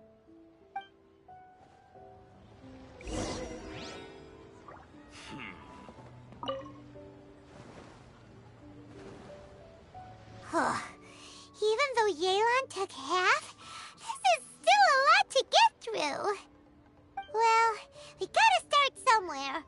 [SPEAKER 2] Even though Yelan took half, this is still a lot to get through. Well, we gotta start somewhere.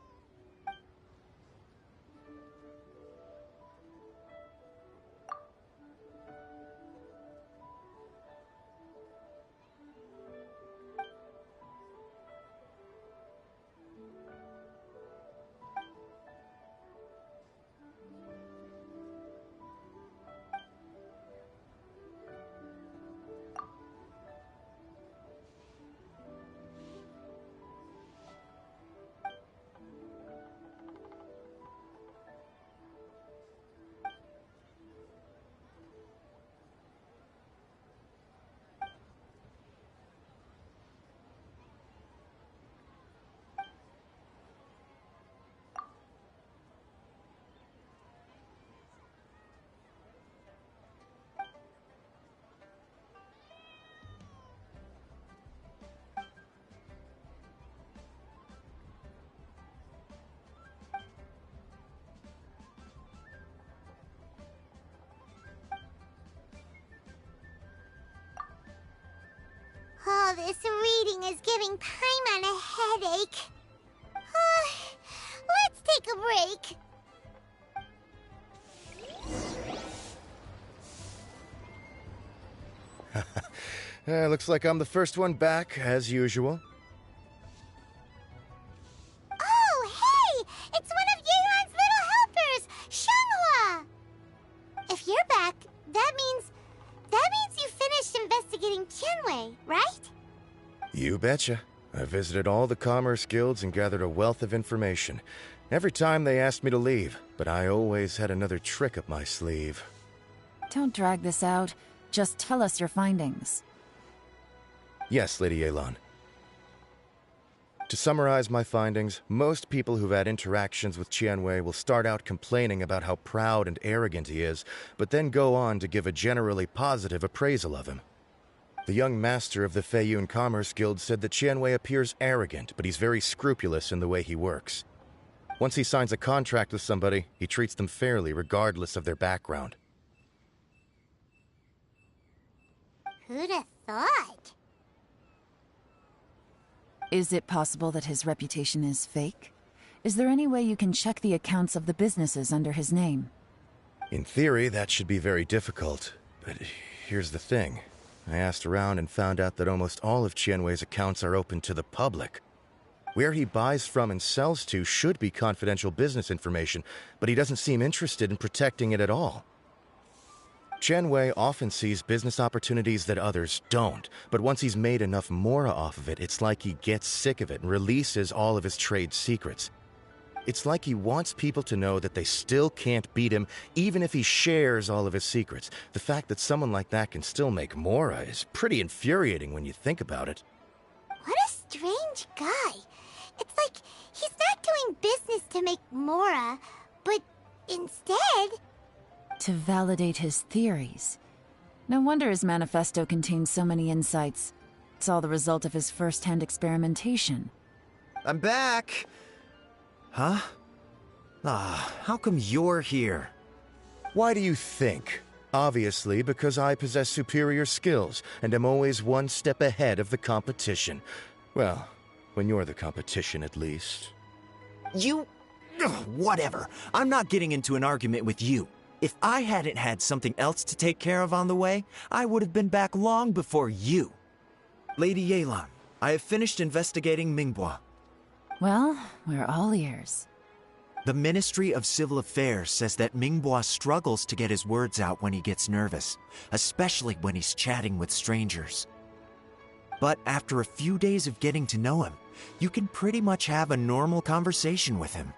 [SPEAKER 2] All this reading is giving Paimon a headache. Let's take a break.
[SPEAKER 9] Looks like I'm the first one back, as usual.
[SPEAKER 2] Oh, hey! It's one of Yelan's little helpers, Shenghua! If you're back, that means you finished investigating Tianwei, right?
[SPEAKER 9] You betcha. I visited all the commerce guilds and gathered a wealth of information. Every time they asked me to leave, but I always had another trick up my sleeve.
[SPEAKER 4] Don't drag this out. Just tell us your findings.
[SPEAKER 9] Yes, Lady Yelan. To summarize my findings, most people who've had interactions with Qianwei will start out complaining about how proud and arrogant he is, but then go on to give a generally positive appraisal of him. The young master of the Feiyun Commerce Guild said that Qianwei appears arrogant, but he's very scrupulous in the way he works. Once he signs a contract with somebody, he treats them fairly regardless of their background.
[SPEAKER 2] Who'd have thought?
[SPEAKER 4] Is it possible that his reputation is fake? Is there any way you can check the accounts of the businesses under his name?
[SPEAKER 9] In theory, that should be very difficult, but here's the thing. I asked around and found out that almost all of Qianwei's accounts are open to the public. Where he buys from and sells to should be confidential business information, but he doesn't seem interested in protecting it at all. Qianwei often sees business opportunities that others don't, but once he's made enough mora off of it, it's like he gets sick of it and releases all of his trade secrets. It's like he wants people to know that they still can't beat him, even if he shares all of his secrets. The fact that someone like that can still make mora is pretty infuriating when you think about it.
[SPEAKER 2] What a strange guy. It's like he's not doing business to make mora, but instead...
[SPEAKER 4] to validate his theories. No wonder his manifesto contains so many insights. It's all the result of his first-hand experimentation.
[SPEAKER 7] I'm back! Huh? How come you're here?
[SPEAKER 9] Why do you think? Obviously, because I possess superior skills and am always one step ahead of the competition. Well, when you're the competition, at least.
[SPEAKER 7] You... whatever. I'm not getting into an argument with you. If I hadn't had something else to take care of on the way, I would have been back long before you. Lady Yelan, I have finished investigating Mingbua.
[SPEAKER 4] Well, we're all ears.
[SPEAKER 7] The Ministry of Civil Affairs says that Mingbua struggles to get his words out when he gets nervous, especially when he's chatting with strangers. But after a few days of getting to know him, you can pretty much have a normal conversation with him.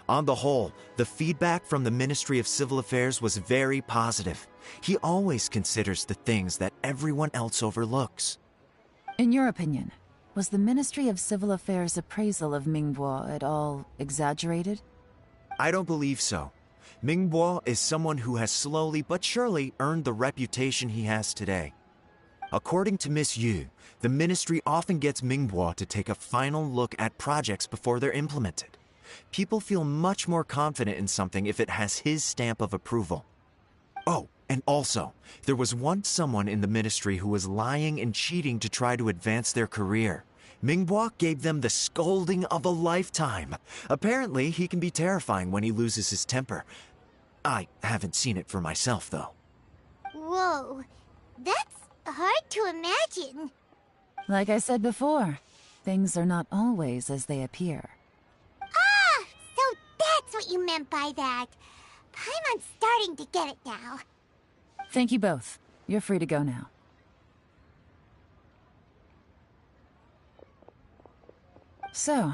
[SPEAKER 7] On the whole, the feedback from the Ministry of Civil Affairs was very positive. He always considers the things that everyone else overlooks.
[SPEAKER 4] In your opinion, was the Ministry of Civil Affairs' appraisal of Mingbua at all exaggerated?
[SPEAKER 7] I don't believe so. Mingbua is someone who has slowly but surely earned the reputation he has today. According to Miss Yu, the Ministry often gets Mingbua to take a final look at projects before they're implemented. People feel much more confident in something if it has his stamp of approval. Oh, and also, there was once someone in the Ministry who was lying and cheating to try to advance their career. Mingbua gave them the scolding of a lifetime. Apparently, he can be terrifying when he loses his temper. I haven't seen it for myself, though.
[SPEAKER 2] Whoa, that's hard to imagine.
[SPEAKER 4] Like I said before, things are not always as they appear.
[SPEAKER 2] Ah, so that's what you meant by that. Paimon's starting to get it now.
[SPEAKER 4] Thank you both. You're free to go now. So,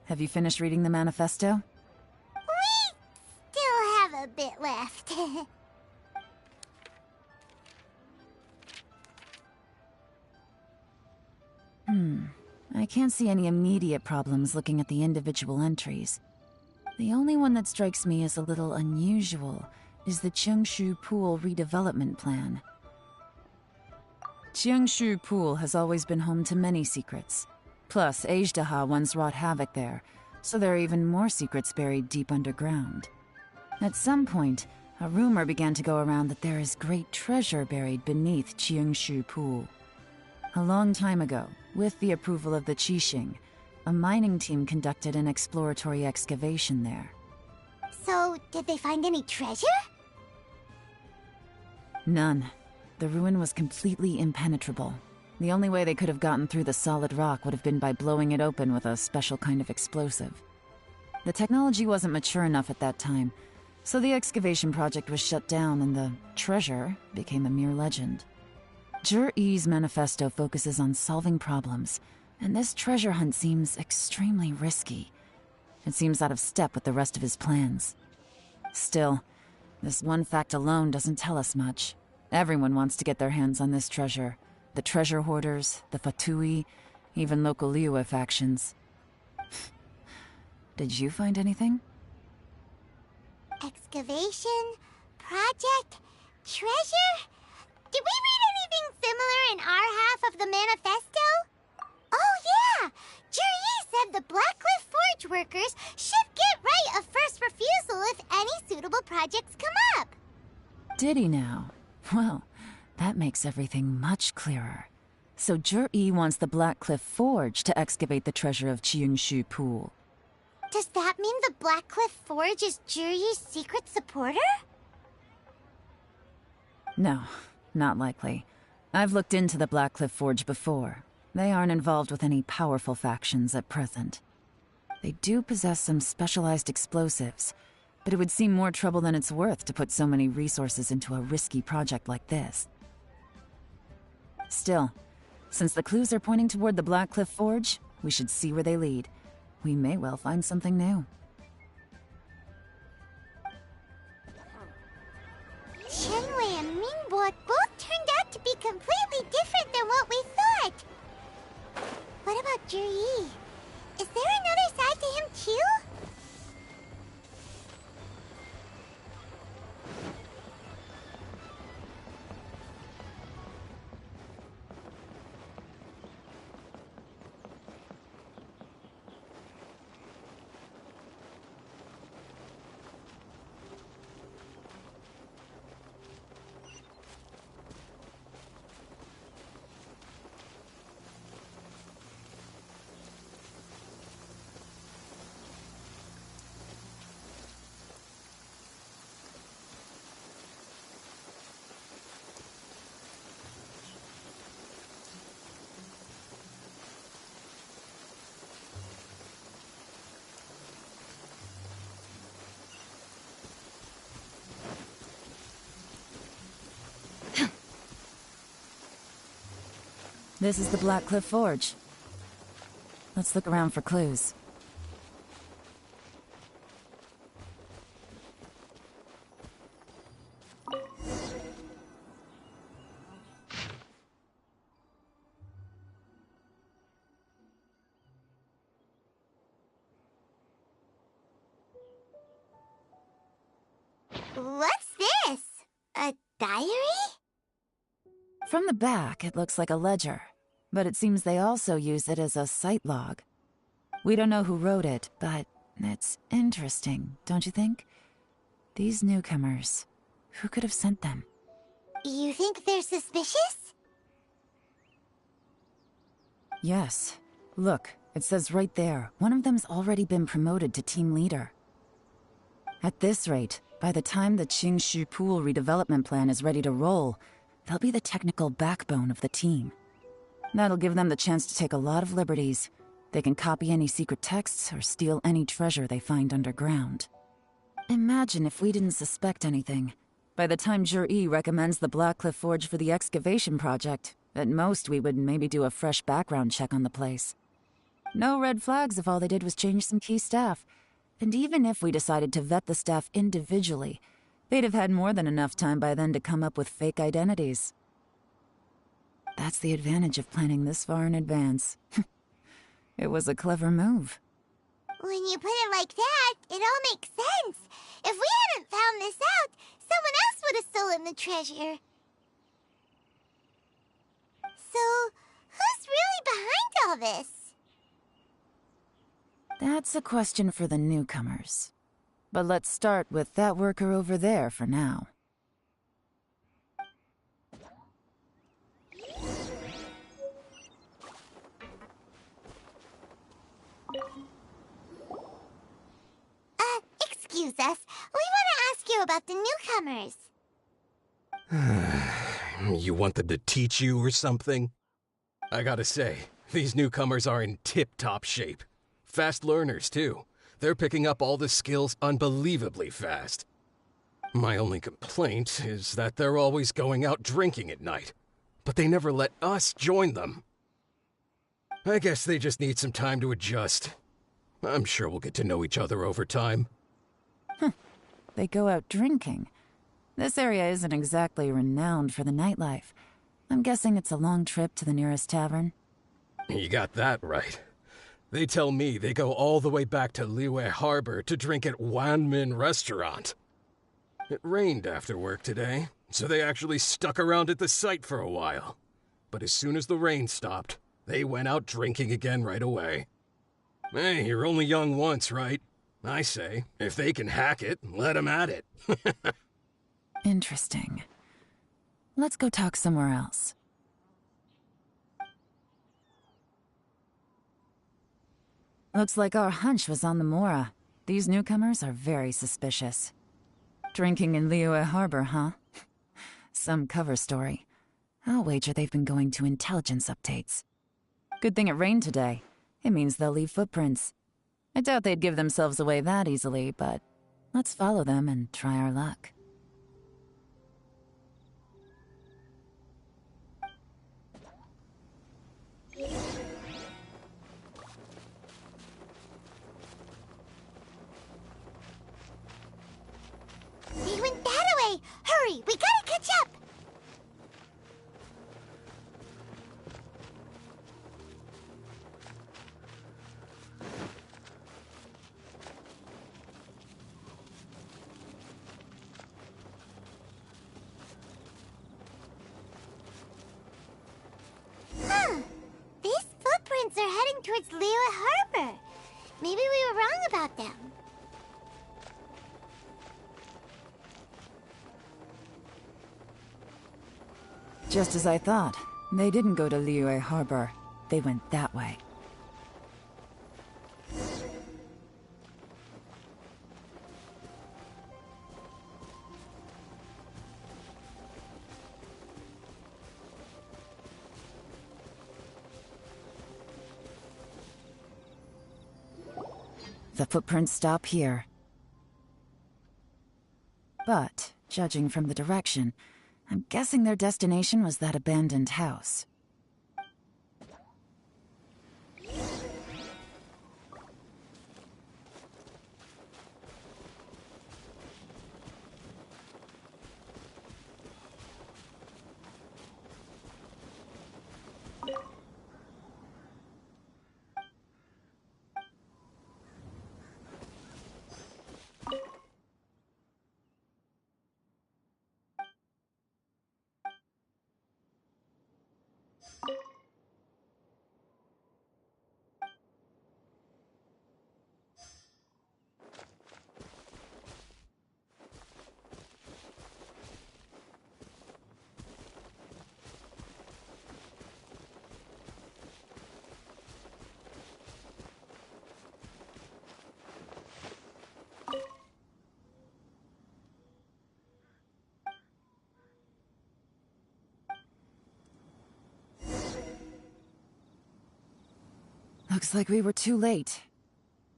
[SPEAKER 4] have you finished reading the manifesto?
[SPEAKER 2] We still have a bit left.
[SPEAKER 4] I can't see any immediate problems looking at the individual entries. The only one that strikes me as a little unusual is the Qiangshu Pool redevelopment plan. Qiangshu Pool has always been home to many secrets. Plus, Ajdaha once wrought havoc there, so there are even more secrets buried deep underground. At some point, a rumor began to go around that there is great treasure buried beneath Qiangshu Pool. A long time ago, with the approval of the Qixing, a mining team conducted an exploratory excavation there.
[SPEAKER 2] So, did they find any treasure?
[SPEAKER 4] None. The ruin was completely impenetrable. The only way they could have gotten through the solid rock would have been by blowing it open with a special kind of explosive. The technology wasn't mature enough at that time, so the excavation project was shut down and the treasure became a mere legend. Zhi-Yi's manifesto focuses on solving problems, and this treasure hunt seems extremely risky. It seems out of step with the rest of his plans. Still, this one fact alone doesn't tell us much. Everyone wants to get their hands on this treasure, the treasure hoarders, the Fatui, even local Liyue factions. Did you find anything?
[SPEAKER 2] Excavation, project, treasure? Did we read anything similar in our half of the manifesto? Oh yeah! Juri said the Blackcliff Forge workers should get right of first refusal if any suitable projects come up.
[SPEAKER 4] Did he now? Well, that makes everything much clearer. So Juri wants the Blackcliff Forge to excavate the treasure of Qiangshu Pool.
[SPEAKER 2] Does that mean the Blackcliff Forge is Juri's secret supporter?
[SPEAKER 4] No, not likely. I've looked into the Blackcliff Forge before. They aren't involved with any powerful factions at present. They do possess some specialized explosives, but it would seem more trouble than it's worth to put so many resources into a risky project like this. Still, since the clues are pointing toward the Blackcliff Forge, we should see where they lead. We may well find something new.
[SPEAKER 2] Qianwei and Mingbo both turned out to be completely different than what we thought. What about Juri? Is there another side to him too?
[SPEAKER 4] This is the Blackcliff Forge. Let's look around for clues.
[SPEAKER 2] What's this? A diary?
[SPEAKER 4] From the back, it looks like a ledger, but it seems they also use it as a site log. We don't know who wrote it, but it's interesting, don't you think? These newcomers, who could have sent them?
[SPEAKER 2] You think they're suspicious?
[SPEAKER 4] Yes. Look, it says right there, one of them's already been promoted to team leader. At this rate, by the time the Qiangshu Pool redevelopment plan is ready to roll, they'll be the technical backbone of the team. That'll give them the chance to take a lot of liberties. They can copy any secret texts or steal any treasure they find underground. Imagine if we didn't suspect anything. By the time Juri recommends the Blackcliff Forge for the excavation project, at most we would maybe do a fresh background check on the place. No red flags if all they did was change some key staff. And even if we decided to vet the staff individually, they'd have had more than enough time by then to come up with fake identities. That's the advantage of planning this far in advance. It was a clever move.
[SPEAKER 2] When you put it like that, it all makes sense. If we hadn't found this out, someone else would have stolen the treasure. So, who's really behind all this?
[SPEAKER 4] That's a question for the newcomers. But let's start with that worker over there for now.
[SPEAKER 2] Excuse us. We want to ask you about the newcomers.
[SPEAKER 16] You want them to teach you or something? I gotta say, these newcomers are in tip-top shape. Fast learners, too. They're picking up all the skills unbelievably fast. My only complaint is that they're always going out drinking at night, but they never let us join them. I guess they just need some time to adjust. I'm sure we'll get to know each other over time.
[SPEAKER 4] They go out drinking. This area isn't exactly renowned for the nightlife. I'm guessing it's a long trip to the nearest tavern.
[SPEAKER 16] You got that right. They tell me they go all the way back to Liyue Harbor to drink at Wanmin Restaurant. It rained after work today, so they actually stuck around at the site for a while. But as soon as the rain stopped, they went out drinking again right away. Hey, you're only young once, right? I say, if they can hack it, let 'em at it.
[SPEAKER 4] Interesting. Let's go talk somewhere else. Looks like our hunch was on the Mora. These newcomers are very suspicious. Drinking in Liyue Harbor, huh? Some cover story. I'll wager they've been going to intelligence updates. Good thing it rained today. It means they'll leave footprints. I doubt they'd give themselves away that easily, but let's follow them and try our luck.
[SPEAKER 2] They went that way! Hurry, we gotta catch up! Huh. These footprints are heading towards Liyue Harbor. Maybe we were wrong about them.
[SPEAKER 4] Just as I thought. They didn't go to Liyue Harbor. They went that way. The footprints stop here. But, judging from the direction, I'm guessing their destination was that abandoned house. Looks like we were too late.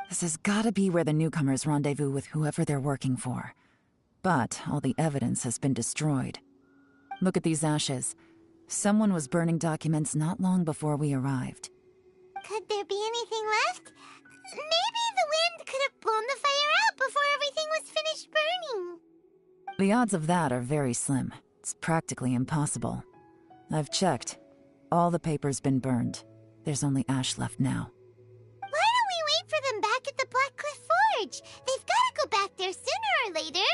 [SPEAKER 4] This has gotta be where the newcomers rendezvous with whoever they're working for. But all the evidence has been destroyed. Look at these ashes. Someone was burning documents not long before we arrived.
[SPEAKER 2] Could there be anything left? Maybe the wind could have blown the fire out before everything was finished burning.
[SPEAKER 4] The odds of that are very slim. It's practically impossible. I've checked. All the paper's been burned. There's only ash left now.
[SPEAKER 2] Why don't we wait for them back at the Black Cliff Forge? They've got to go back there sooner or later.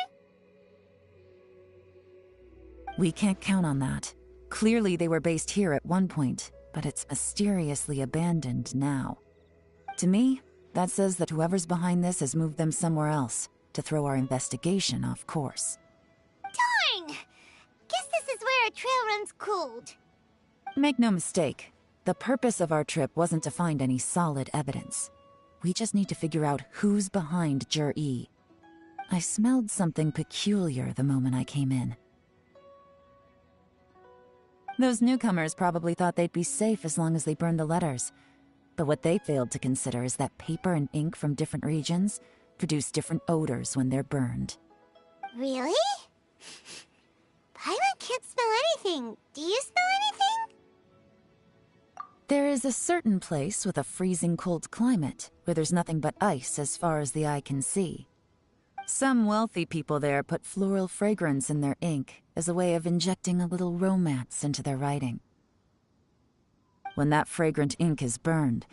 [SPEAKER 4] We can't count on that. Clearly they were based here at one point, but it's mysteriously abandoned now. To me, that says that whoever's behind this has moved them somewhere else, to throw our investigation off course.
[SPEAKER 2] Darn! Guess this is where our trail runs cold.
[SPEAKER 4] Make no mistake, the purpose of our trip wasn't to find any solid evidence. We just need to figure out who's behind Jur-E. I smelled something peculiar the moment I came in. Those newcomers probably thought they'd be safe as long as they burned the letters. But what they failed to consider is that paper and ink from different regions produce different odors when they're burned.
[SPEAKER 2] Really? Paimon can't smell anything. Do you smell anything?
[SPEAKER 4] There is a certain place with a freezing cold climate where there's nothing but ice as far as the eye can see. Some wealthy people there put floral fragrance in their ink as a way of injecting a little romance into their writing. When that fragrant ink is burned,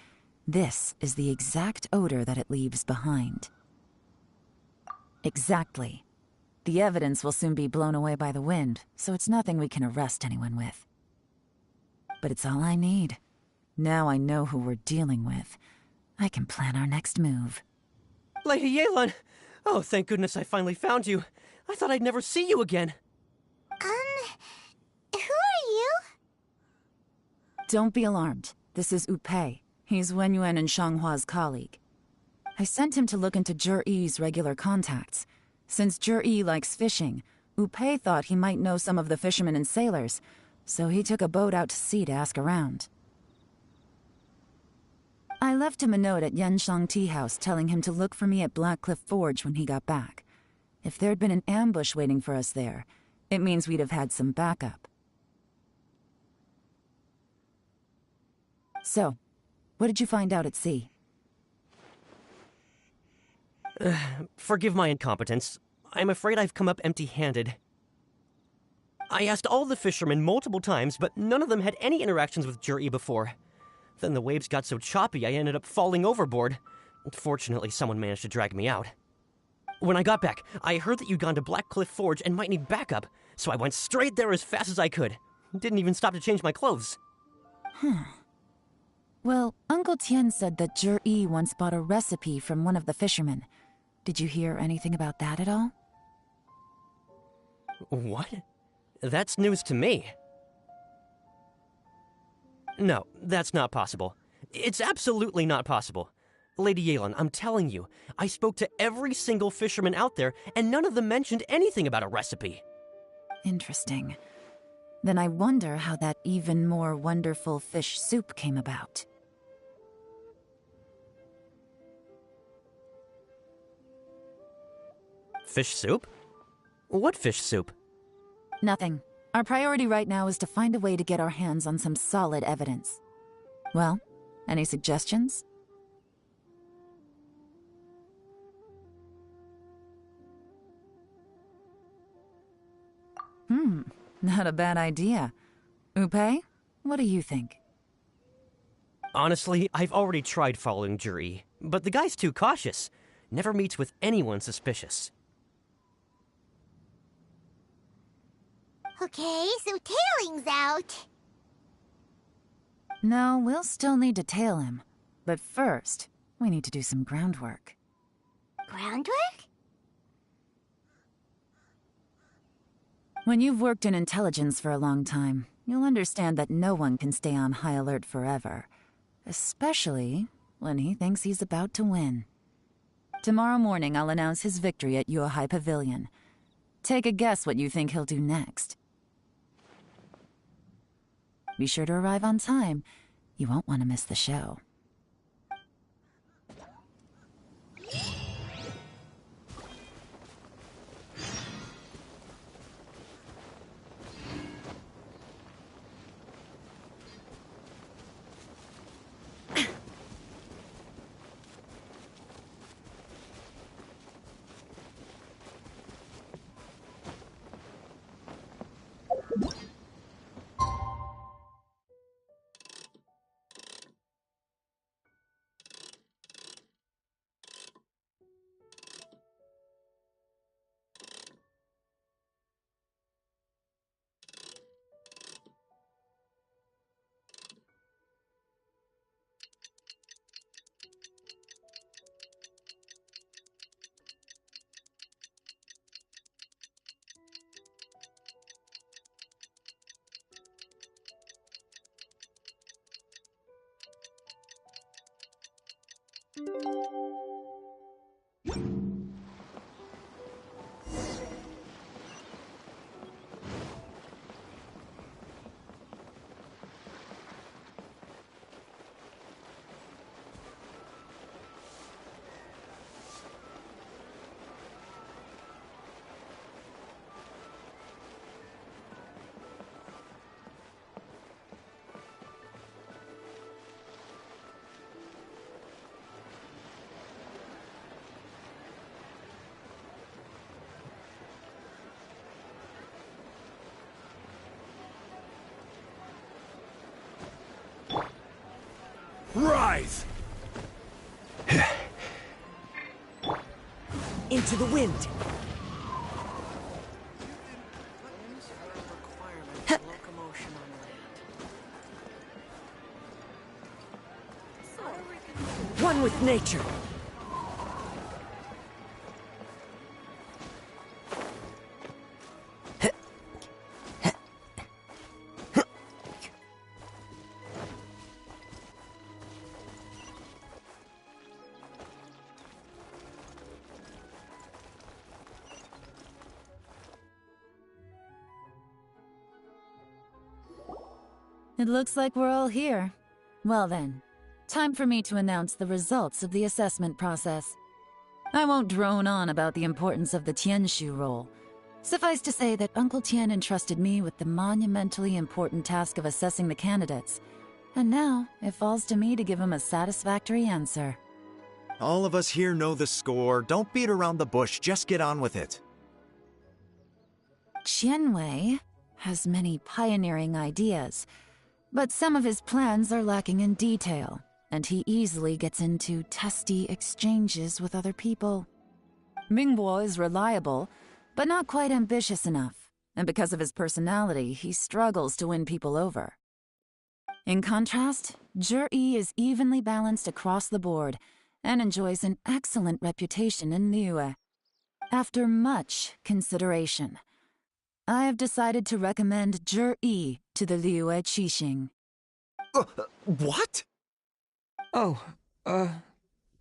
[SPEAKER 4] this is the exact odor that it leaves behind. Exactly. The evidence will soon be blown away by the wind, so it's nothing we can arrest anyone with. But it's all I need. Now I know who we're dealing with. I can plan our next move.
[SPEAKER 11] Lady Yelan! Oh, thank goodness I finally found you. I thought I'd never see you again.
[SPEAKER 2] Who are you?
[SPEAKER 4] Don't be alarmed. This is Upei. He's Wenyuan and Shanghua's colleague. I sent him to look into Zhi-Yi's regular contacts. Since Zhi-Yi likes fishing, Upei thought he might know some of the fishermen and sailors, so he took a boat out to sea to ask around. I left him a note at Yanshang Tea House telling him to look for me at Blackcliff Forge when he got back. If there'd been an ambush waiting for us there, it means we'd have had some backup. So, what did you find out at sea?
[SPEAKER 11] Forgive my incompetence. I'm afraid I've come up empty-handed. I asked all the fishermen multiple times, but none of them had any interactions with Zhi-Yi before. Then the waves got so choppy I ended up falling overboard. Fortunately, someone managed to drag me out. When I got back, I heard that you'd gone to Blackcliff Forge and might need backup, so I went straight there as fast as I could. Didn't even stop to change my clothes.
[SPEAKER 4] Well, Uncle Tian said that Zhi-Yi once bought a recipe from one of the fishermen. Did you hear anything about that at all?
[SPEAKER 11] What? That's news to me. No, that's not possible. It's absolutely not possible. Lady Yelan, I'm telling you, I spoke to every single fisherman out there, and none of them mentioned anything about a recipe.
[SPEAKER 4] Interesting. Then I wonder how that even more wonderful fish soup came about.
[SPEAKER 11] Fish soup? What fish soup?
[SPEAKER 4] Nothing. Our priority right now is to find a way to get our hands on some solid evidence. Well, any suggestions? Not a bad idea. Upei, what do you think?
[SPEAKER 11] Honestly, I've already tried following Zhi-Yi, but the guy's too cautious. Never meets with anyone suspicious.
[SPEAKER 2] Okay, so tailing's out.
[SPEAKER 4] No, we'll still need to tail him. But first, we need to do some groundwork.
[SPEAKER 2] Groundwork?
[SPEAKER 4] When you've worked in intelligence for a long time, you'll understand that no one can stay on high alert forever. Especially when he thinks he's about to win. Tomorrow morning, I'll announce his victory at Yuehai Pavilion. Take a guess what you think he'll do next. Be sure to arrive on time. You won't want to miss the show.
[SPEAKER 17] Rise!
[SPEAKER 5] Into the wind. One with nature.
[SPEAKER 4] It looks like we're all here. Well then, time for me to announce the results of the assessment process. I won't drone on about the importance of the Tianshu role. Suffice to say that Uncle Tian entrusted me with the monumentally important task of assessing the candidates, and now it falls to me to give him a satisfactory answer.
[SPEAKER 7] All of us here know the score. Don't beat around the bush, just get on with it.
[SPEAKER 4] Qianwei has many pioneering ideas, but some of his plans are lacking in detail, and he easily gets into testy exchanges with other people. Mingbo is reliable, but not quite ambitious enough, and because of his personality, he struggles to win people over. In contrast, Zhi is evenly balanced across the board and enjoys an excellent reputation in Liyue. After much consideration, I have decided to recommend Zhi to the Liyue Qixing.
[SPEAKER 7] What?
[SPEAKER 6] Oh,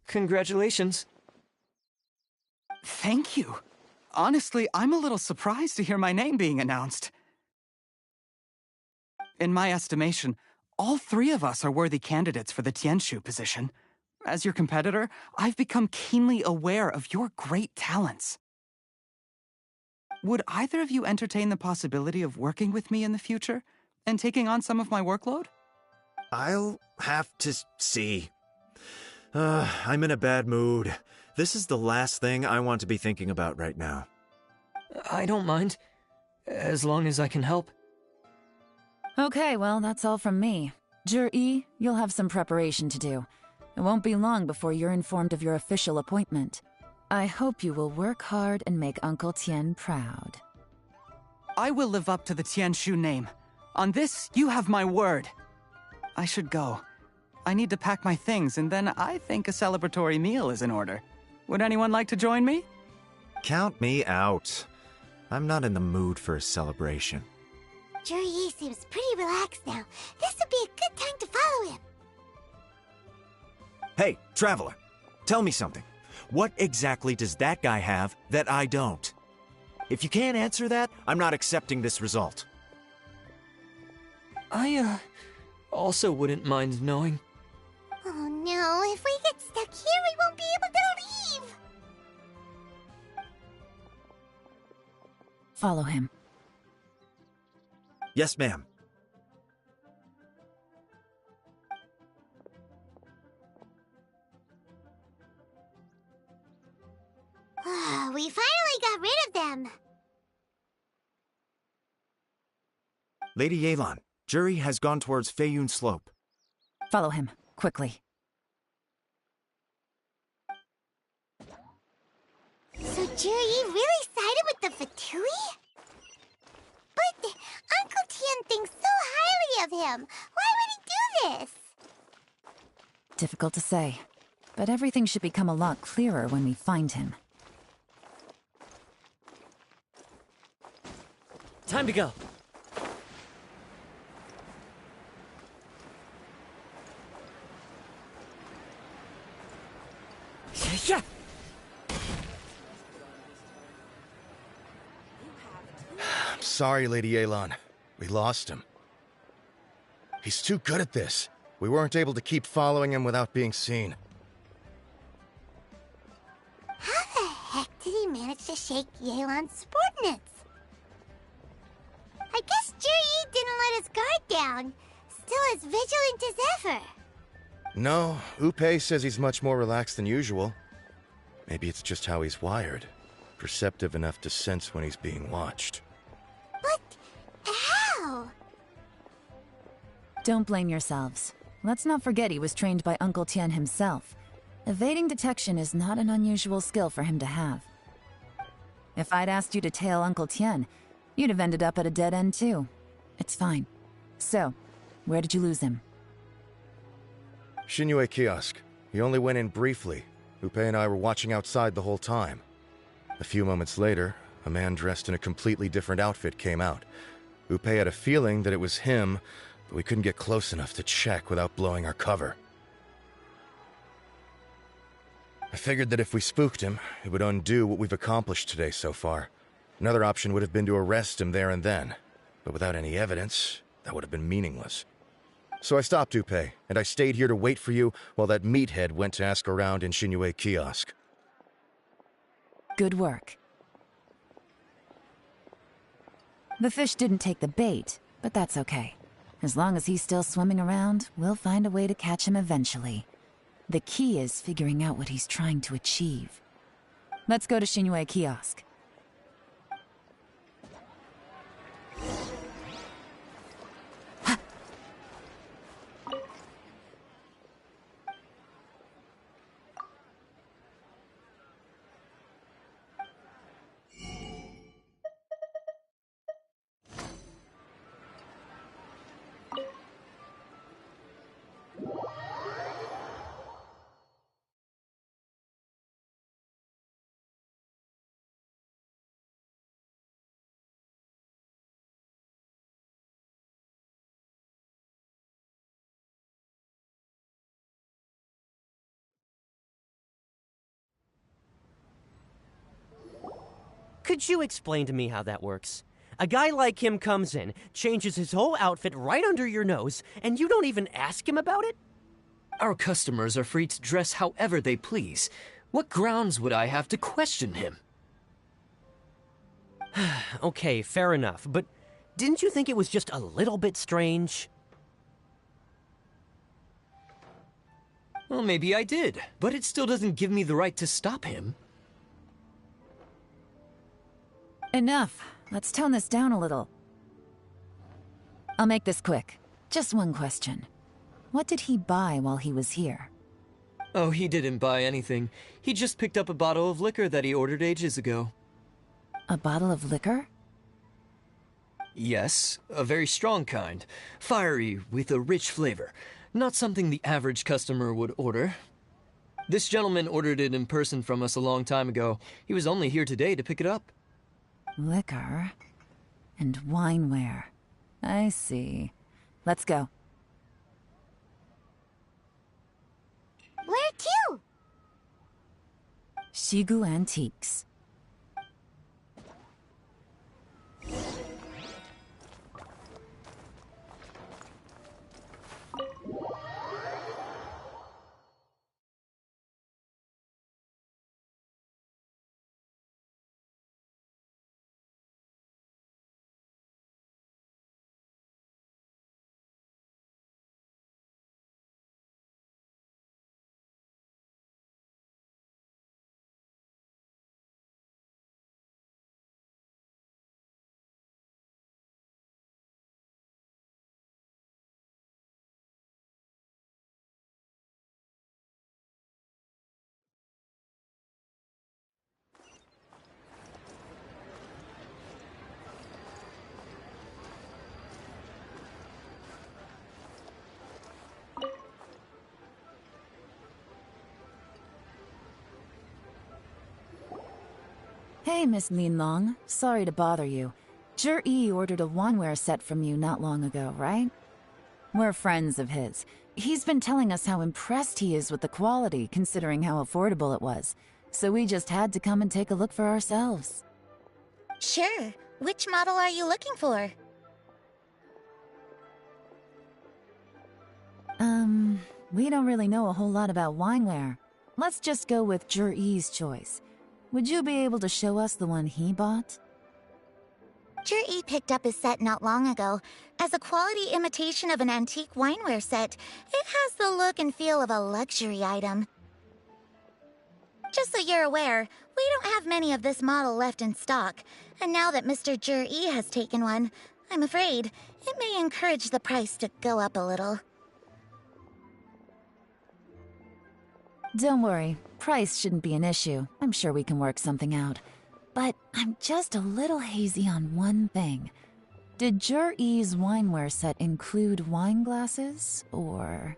[SPEAKER 6] congratulations.
[SPEAKER 8] Thank you. Honestly, I'm a little surprised to hear my name being announced. In my estimation, all three of us are worthy candidates for the Tianshu position. As your competitor, I've become keenly aware of your great talents. Would either of you entertain the possibility of working with me in the future and taking on some of my workload?
[SPEAKER 7] I'll have to see. I'm in a bad mood. This is the last thing I want to be thinking about right now.
[SPEAKER 6] I don't mind, as long as I can help.
[SPEAKER 4] Okay, well, that's all from me. Zhi, you'll have some preparation to do. It won't be long before you're informed of your official appointment. I hope you will work hard and make Uncle Tian proud.
[SPEAKER 8] I will live up to the Tianshu name. On this, you have my word. I should go. I need to pack my things, and then I think a celebratory meal is in order. Would anyone like to join me?
[SPEAKER 7] Count me out. I'm not in the mood for a celebration.
[SPEAKER 2] Zhi seems pretty relaxed now. This would be a good time to follow him.
[SPEAKER 7] Hey, Traveler, tell me something. What exactly does that guy have that I don't? If you can't answer that, I'm not accepting this result.
[SPEAKER 6] I, also wouldn't mind knowing.
[SPEAKER 2] Oh no, if we get stuck here, we won't be able to leave!
[SPEAKER 4] Follow him.
[SPEAKER 7] Yes, ma'am.
[SPEAKER 2] We finally got rid of them!
[SPEAKER 7] Lady Yelan, Zhi has gone towards Feiyun Slope.
[SPEAKER 4] Follow him, quickly.
[SPEAKER 2] So Zhi really sided with the Fatui? But Uncle Tian thinks so highly of him. Why would he do this?
[SPEAKER 4] Difficult to say, but everything should become a lot clearer when we find him.
[SPEAKER 5] Time to go. Yeah.
[SPEAKER 9] I'm sorry, Lady Yelan. We lost him. He's too good at this. We weren't able to keep following him without being seen.
[SPEAKER 2] How the heck did he manage to shake Yelan's subordinates? I guess Zhi didn't let his guard down. Still as vigilant as ever.
[SPEAKER 9] No, Upei says he's much more relaxed than usual. Maybe it's just how he's wired. Perceptive enough to sense when he's being watched.
[SPEAKER 2] But how?
[SPEAKER 4] Don't blame yourselves. let's not forget he was trained by Uncle Tian himself. Evading detection is not an unusual skill for him to have. If I'd asked you to tail Uncle Tian, you'd have ended up at a dead end too. It's fine. So, where did you lose him?
[SPEAKER 9] Xinyue Kiosk. He only went in briefly. Upe and I were watching outside the whole time. A few moments later, a man dressed in a completely different outfit came out. Upe had a feeling that it was him, but we couldn't get close enough to check without blowing our cover. I figured that if we spooked him, it would undo what we've accomplished today so far. Another option would have been to arrest him there and then, but without any evidence, that would have been meaningless. So I stopped Upe, and I stayed here to wait for you while that meathead went to ask around in Xinyue Kiosk.
[SPEAKER 4] Good work. The fish didn't take the bait, but that's okay. As long as he's still swimming around, we'll find a way to catch him eventually. The key is figuring out what he's trying to achieve. Let's go to Xinyue Kiosk.
[SPEAKER 11] Could you explain to me how that works? A guy like him comes in, changes his whole outfit right under your nose, and you don't even ask him about it?
[SPEAKER 6] Our customers are free to dress however they please. What grounds would I have to question him?
[SPEAKER 11] Okay, fair enough, but didn't you think it was just a little bit strange?
[SPEAKER 6] Well, maybe I did, but it still doesn't give me the right to stop him.
[SPEAKER 4] Enough. Let's tone this down a little. I'll make this quick. Just one question. What did he buy while he was here?
[SPEAKER 6] Oh, he didn't buy anything. He just picked up a bottle of liquor that he ordered ages ago.
[SPEAKER 4] A bottle of liquor?
[SPEAKER 6] Yes, a very strong kind. Fiery, with a rich flavor. Not something the average customer would order. This gentleman ordered it in person from us a long time ago. He was only here today to pick it up.
[SPEAKER 4] Liquor and wineware. I see. Let's go.
[SPEAKER 2] Where to?
[SPEAKER 4] Shigu Antiques. Hey, Miss Linlong. Sorry to bother you. Zhi ordered a wanware set from you not long ago, right? We're friends of his. He's been telling us how impressed he is with the quality, considering how affordable it was. So we just had to come and take a look for ourselves.
[SPEAKER 2] Sure. Which model are you looking for?
[SPEAKER 4] We don't really know a whole lot about wineware. Let's just go with Zhi's choice. Would you be able to show us the one he bought?
[SPEAKER 2] Zhi picked up his set not long ago. As a quality imitation of an antique wineware set, it has the look and feel of a luxury item. Just so you're aware, we don't have many of this model left in stock, and now that Mr. Zhi has taken one, I'm afraid it may encourage the price to go up a little.
[SPEAKER 4] Don't worry, price shouldn't be an issue. I'm sure we can work something out. But I'm just a little hazy on one thing. Did Jur-E's wineware set include wine glasses, or...?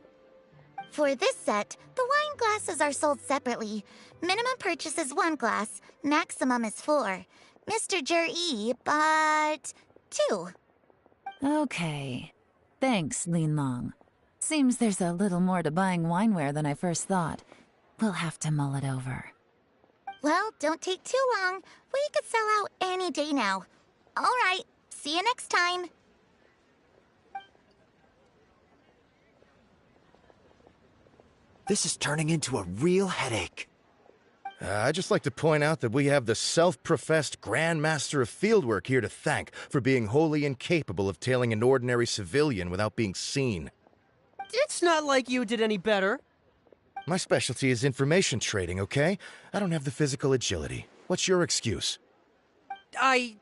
[SPEAKER 2] For this set, the wine glasses are sold separately. Minimum purchase is 1 glass, maximum is 4. Mr. Jur-E bought 2.
[SPEAKER 4] Okay. Thanks, Lin Long. Seems there's a little more to buying wineware than I first thought. We'll have to mull it over.
[SPEAKER 2] Well, don't take too long. We could sell out any day now. All right, see you next time.
[SPEAKER 7] This is turning into a real headache.
[SPEAKER 9] I'd just like to point out that we have the self-professed Grand Master of Fieldwork here to thank for being wholly incapable of tailing an ordinary civilian without being seen.
[SPEAKER 11] It's not like you did any better.
[SPEAKER 9] My specialty is information trading, okay? I don't have the physical agility. What's your excuse?
[SPEAKER 11] Fair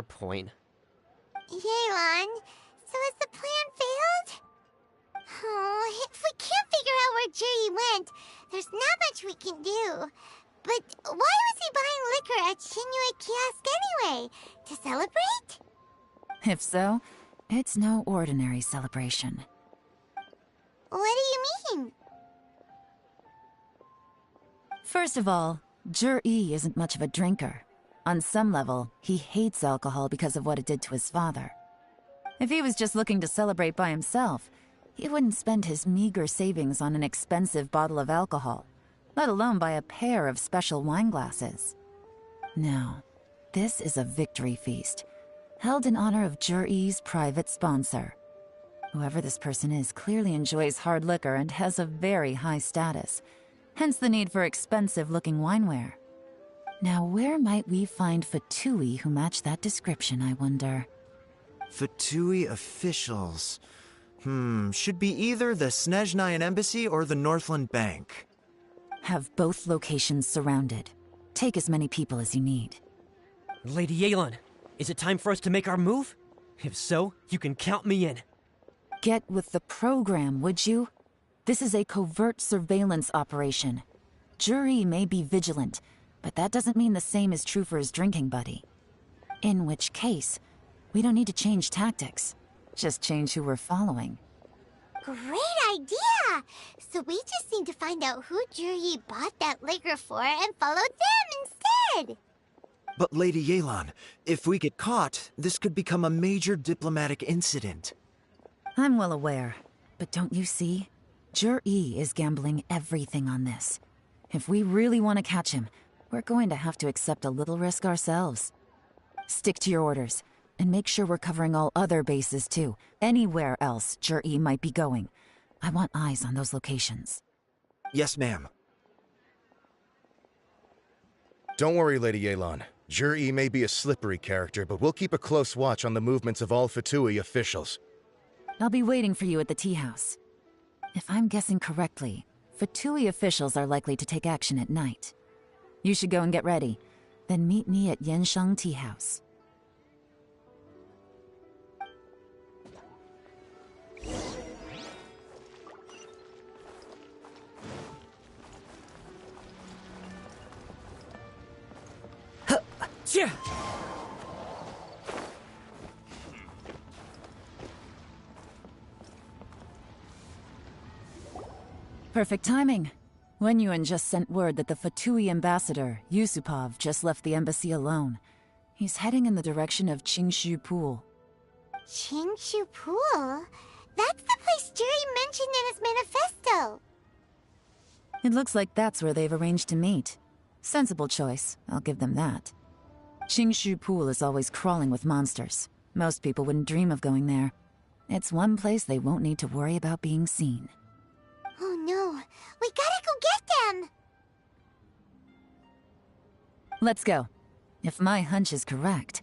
[SPEAKER 11] point.
[SPEAKER 2] Yelan, so has the plan failed? Oh, if we can't figure out where Juri went, there's not much we can do. But why was he buying liquor at Shinue Kiosk anyway? To celebrate?
[SPEAKER 4] If so, it's no ordinary celebration.
[SPEAKER 2] What do you mean?
[SPEAKER 4] First of all, Jur-E isn't much of a drinker. On some level, he hates alcohol because of what it did to his father. If he was just looking to celebrate by himself, he wouldn't spend his meager savings on an expensive bottle of alcohol, let alone buy a pair of special wine glasses. No, this is a victory feast, held in honor of Jur-E's private sponsor. Whoever this person is clearly enjoys hard liquor and has a very high status, hence the need for expensive-looking wineware. Now, where might we find Fatui who match that description, I wonder?
[SPEAKER 7] Fatui officials. Should be either the Snezhnayan Embassy or the Northland Bank.
[SPEAKER 4] Have both locations surrounded. Take as many people as you need.
[SPEAKER 11] Lady Yelan, is it time for us to make our move? If so, you can count me in.
[SPEAKER 4] Get with the program, would you? This is a covert surveillance operation. Jur-E may be vigilant, but that doesn't mean the same is true for his drinking buddy. In which case, we don't need to change tactics. Just change who we're following.
[SPEAKER 2] Great idea! So we just need to find out who Juri bought that liquor for and follow them instead!
[SPEAKER 7] But Lady Yelan, if we get caught, this could become a major diplomatic incident.
[SPEAKER 4] I'm well aware, but don't you see? Jur-E is gambling everything on this. If we really want to catch him, we're going to have to accept a little risk ourselves. Stick to your orders, and make sure we're covering all other bases too. Anywhere else Jur-E might be going. I want eyes on those locations.
[SPEAKER 7] Yes, ma'am.
[SPEAKER 9] Don't worry, Lady Yelan. Jur-E may be a slippery character, but we'll keep a close watch on the movements of all Fatui officials.
[SPEAKER 4] I'll be waiting for you at the tea house. If I'm guessing correctly, Fatui officials are likely to take action at night. You should go and get ready, then meet me at Yansheng Tea House. Perfect timing. Wenyuan just sent word that the Fatui ambassador, Yusupov, just left the embassy alone. He's heading in the direction of Qingshu Pool.
[SPEAKER 2] Qingshu Pool? That's the place Juri mentioned in his manifesto!
[SPEAKER 4] It looks like that's where they've arranged to meet. Sensible choice, I'll give them that. Qingshu Pool is always crawling with monsters. Most people wouldn't dream of going there. It's one place they won't need to worry about being seen.
[SPEAKER 2] Oh no, we gotta go get them!
[SPEAKER 4] Let's go. If my hunch is correct,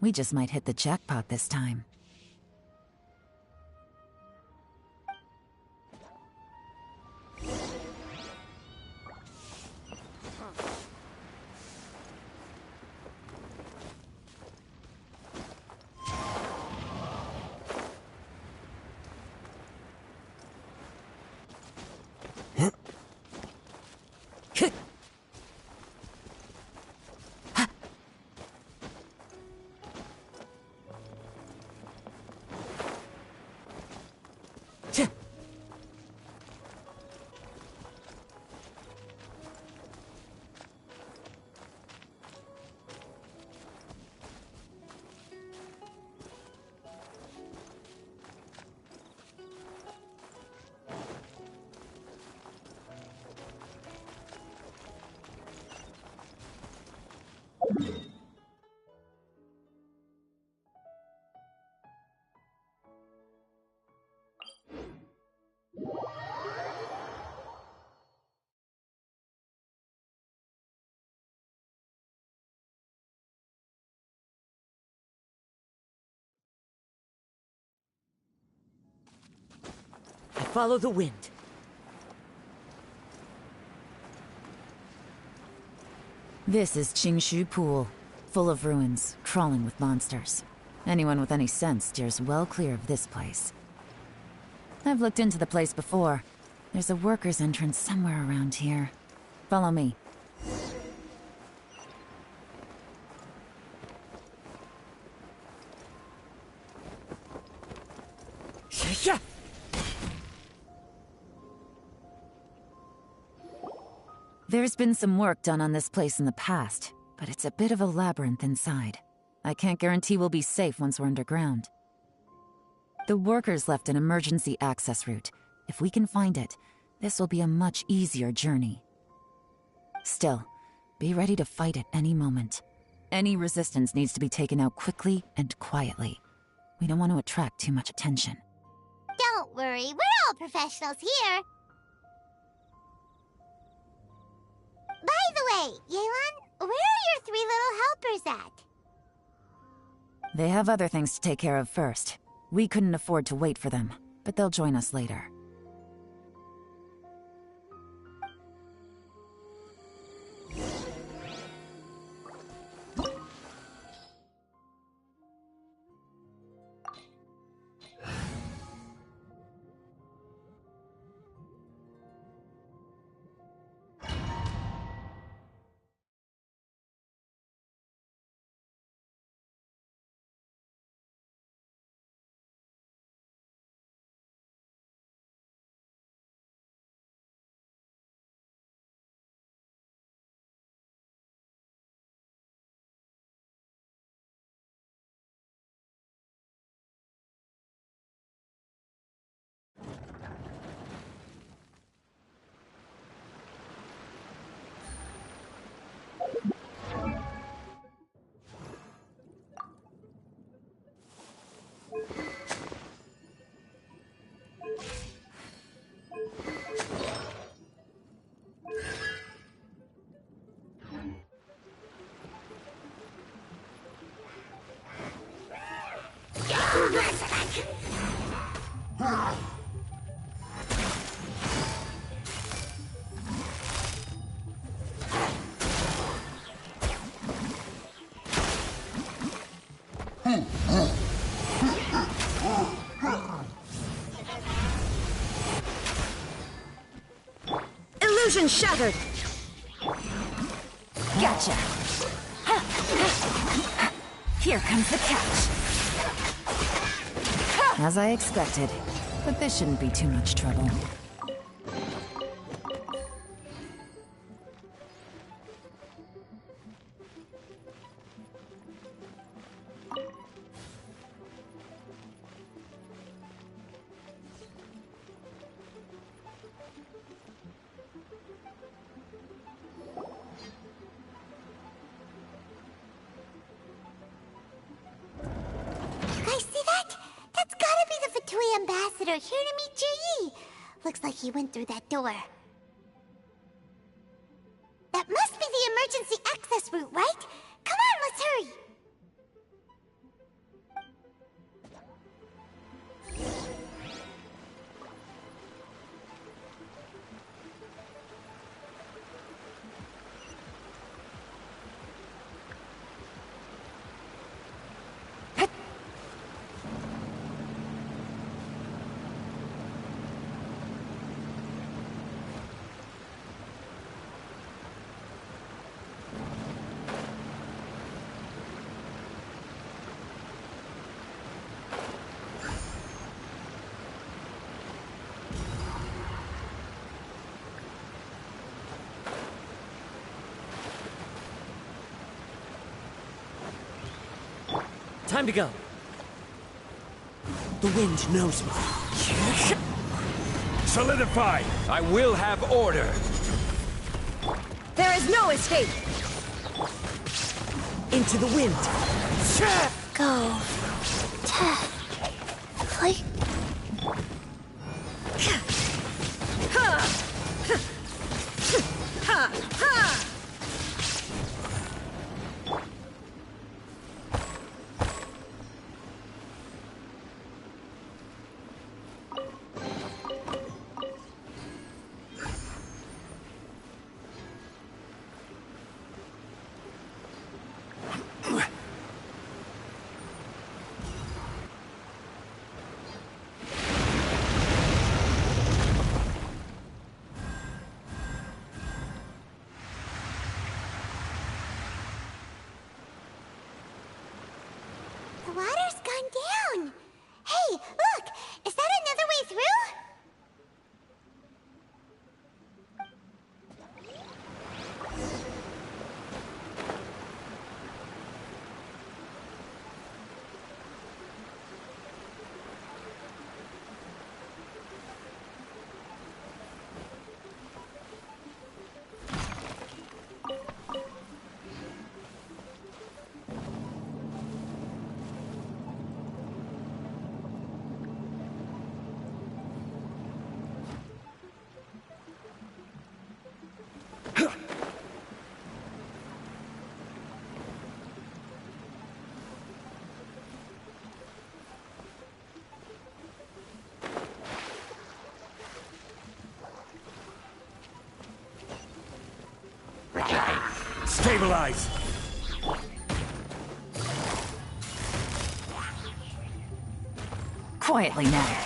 [SPEAKER 4] we just might hit the jackpot this time.
[SPEAKER 5] Follow the wind.
[SPEAKER 4] This is Qingshu Pool, full of ruins, crawling with monsters. Anyone with any sense steers well clear of this place. I've looked into the place before. There's a worker's entrance somewhere around here. Follow me.
[SPEAKER 5] Yeah.
[SPEAKER 4] There's been some work done on this place in the past, but it's a bit of a labyrinth inside. I can't guarantee we'll be safe once we're underground. The workers left an emergency access route. If we can find it, this will be a much easier journey. Still, be ready to fight at any moment. Any resistance needs to be taken out quickly and quietly. We don't want to attract too much attention.
[SPEAKER 2] Don't worry, we're all professionals here. By the way, Yelan, where are your 3 little helpers at?
[SPEAKER 4] They have other things to take care of first. We couldn't afford to wait for them, but they'll join us later.
[SPEAKER 1] Illusion shattered! Gotcha! Here comes the catch!
[SPEAKER 4] As I expected, but this shouldn't be too much trouble.
[SPEAKER 2] Ambassador here to meet Ji. Looks like he went through that door. That must be the emergency access route, right? Come on, let's hurry.
[SPEAKER 5] Time to go. The wind knows me.
[SPEAKER 17] Solidify! I will have order!
[SPEAKER 1] There is no escape!
[SPEAKER 5] Into the wind.
[SPEAKER 2] Go. Flight. water's gone down. Hey, look! Is that another way through?
[SPEAKER 17] Stabilize!
[SPEAKER 4] Quietly now.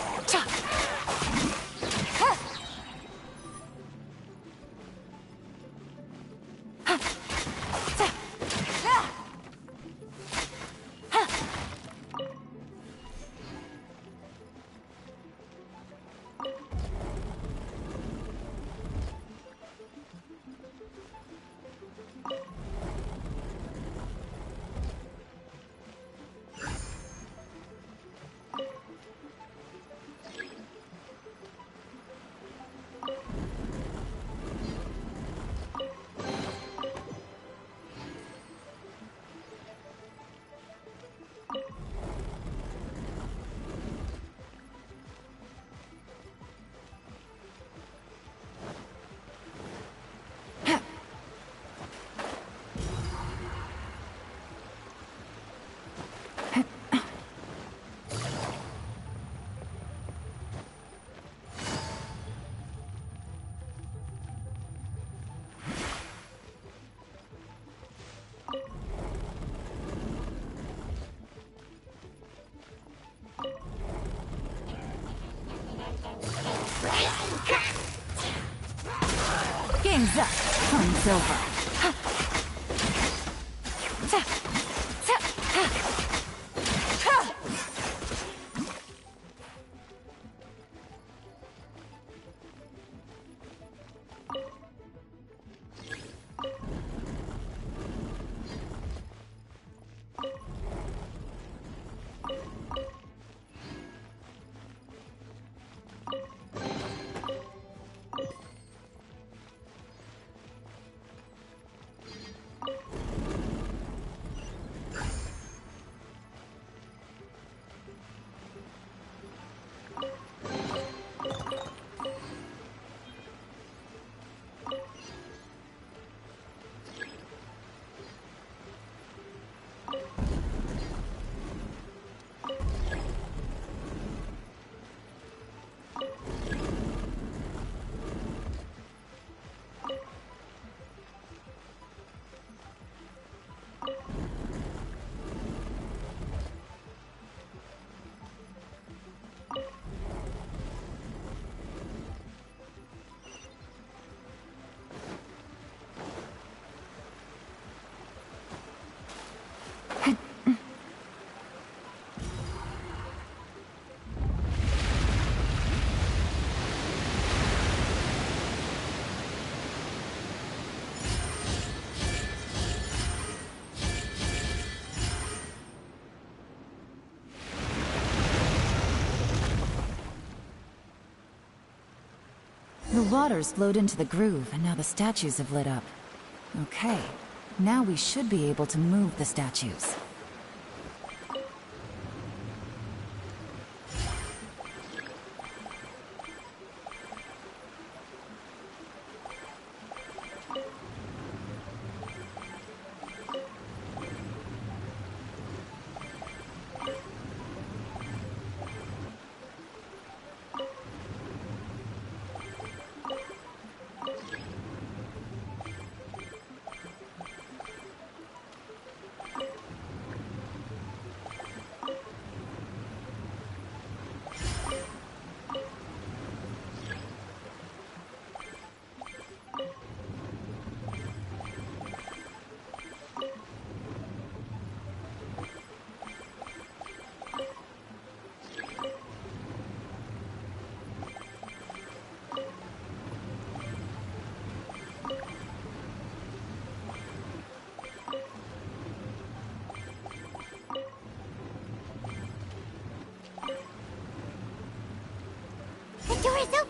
[SPEAKER 4] Game's up. Time's over. The water's flowed into the groove, and now the statues have lit up. Okay, now we should be able to move the statues.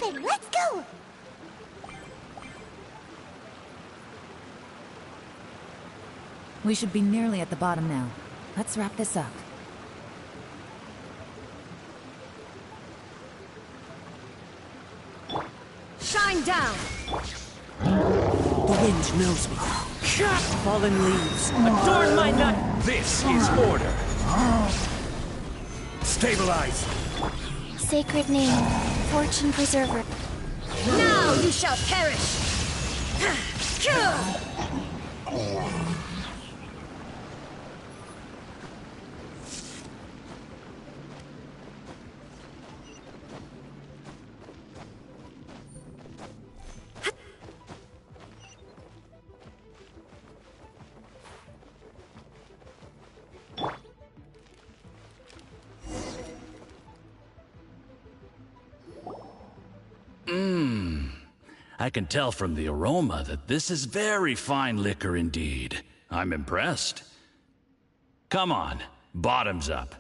[SPEAKER 2] open. Let's go.
[SPEAKER 4] We should be nearly at the bottom now. Let's wrap this up.
[SPEAKER 5] Shine down!
[SPEAKER 11] The wind knows me. Fallen leaves, adorn my nut!
[SPEAKER 17] This is order. Stabilize.
[SPEAKER 2] Sacred name, fortune preserver.
[SPEAKER 5] Now you shall perish!
[SPEAKER 18] I can tell from the aroma that this is very fine liquor indeed. I'm impressed. Come on, bottoms up.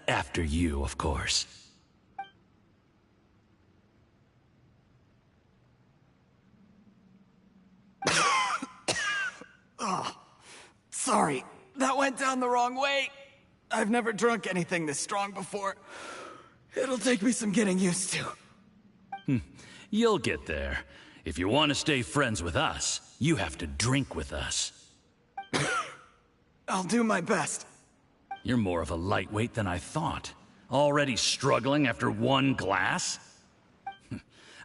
[SPEAKER 18] After you, of course.
[SPEAKER 8] Oh, sorry. That went down the wrong way. I've never drunk anything this strong before. It'll take me some getting used to.
[SPEAKER 18] You'll get there. If you want to stay friends with us, you have to drink with us.
[SPEAKER 8] I'll do my best.
[SPEAKER 18] You're more of a lightweight than I thought. Already struggling after one glass?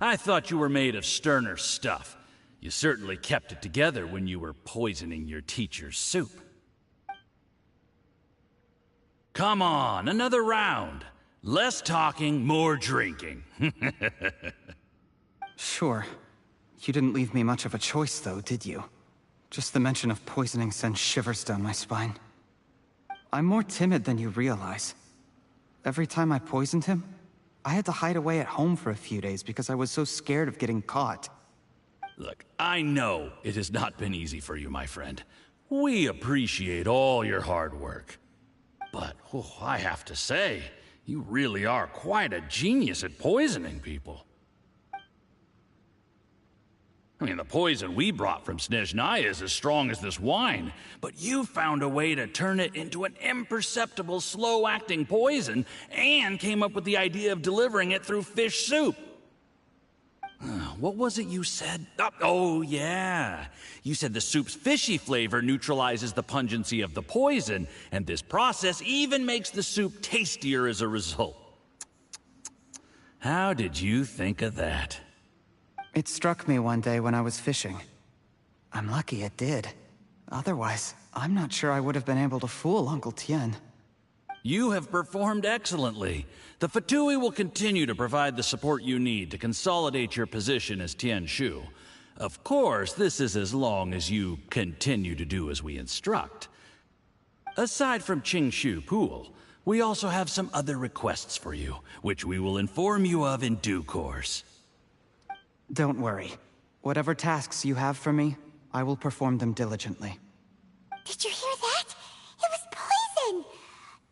[SPEAKER 18] I thought you were made of sterner stuff. You certainly kept it together when you were poisoning your teacher's soup. Come on, another round. Less talking, more drinking.
[SPEAKER 8] Sure. You didn't leave me much of a choice, though, did you? Just the mention of poisoning sends shivers down my spine. I'm more timid than you realize. Every time I poisoned him, I had to hide away at home for a few days because I was so scared of getting caught.
[SPEAKER 18] Look, I know it has not been easy for you, my friend. We appreciate all your hard work. But, I have to say, you really are quite a genius at poisoning people. I mean, the poison we brought from Snezhnaya is as strong as this wine, but you found a way to turn it into an imperceptible, slow-acting poison, and came up with the idea of delivering it through fish soup. What was it you said? Oh, yeah. You said the soup's fishy flavor neutralizes the pungency of the poison, and this process even makes the soup tastier as a result. How did you think of that?
[SPEAKER 8] It struck me one day when I was fishing. I'm lucky it did. Otherwise, I'm not sure I would have been able to fool Uncle Tien.
[SPEAKER 18] You have performed excellently. The Fatui will continue to provide the support you need to consolidate your position as Tien Shu. Of course, this is as long as you continue to do as we instruct. Aside from Qingshu Pool, we also have some other requests for you, which we will inform you of in due course.
[SPEAKER 8] Don't worry. Whatever tasks you have for me, I will perform them diligently.
[SPEAKER 2] Did you hear that? It was poison!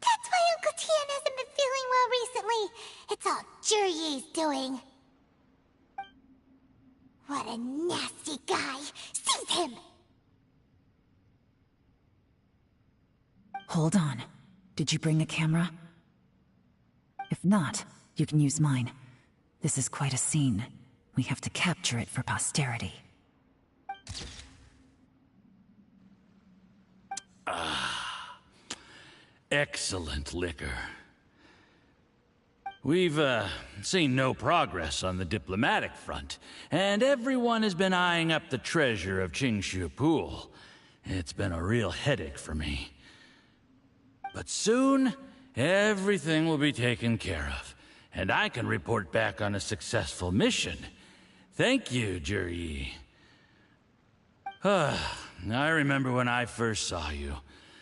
[SPEAKER 2] That's why Uncle Tien hasn't been feeling well recently. It's all Jurye's doing. What a nasty guy! Seize him!
[SPEAKER 4] Hold on. Did you bring a camera? If not, you can use mine. This is quite a scene. We have to capture it for posterity.
[SPEAKER 18] Excellent liquor. We've, seen no progress on the diplomatic front, and everyone has been eyeing up the treasure of Qingshu Pool. It's been a real headache for me. But soon, everything will be taken care of, and I can report back on a successful mission. Thank you, Jurye. I remember when I first saw you.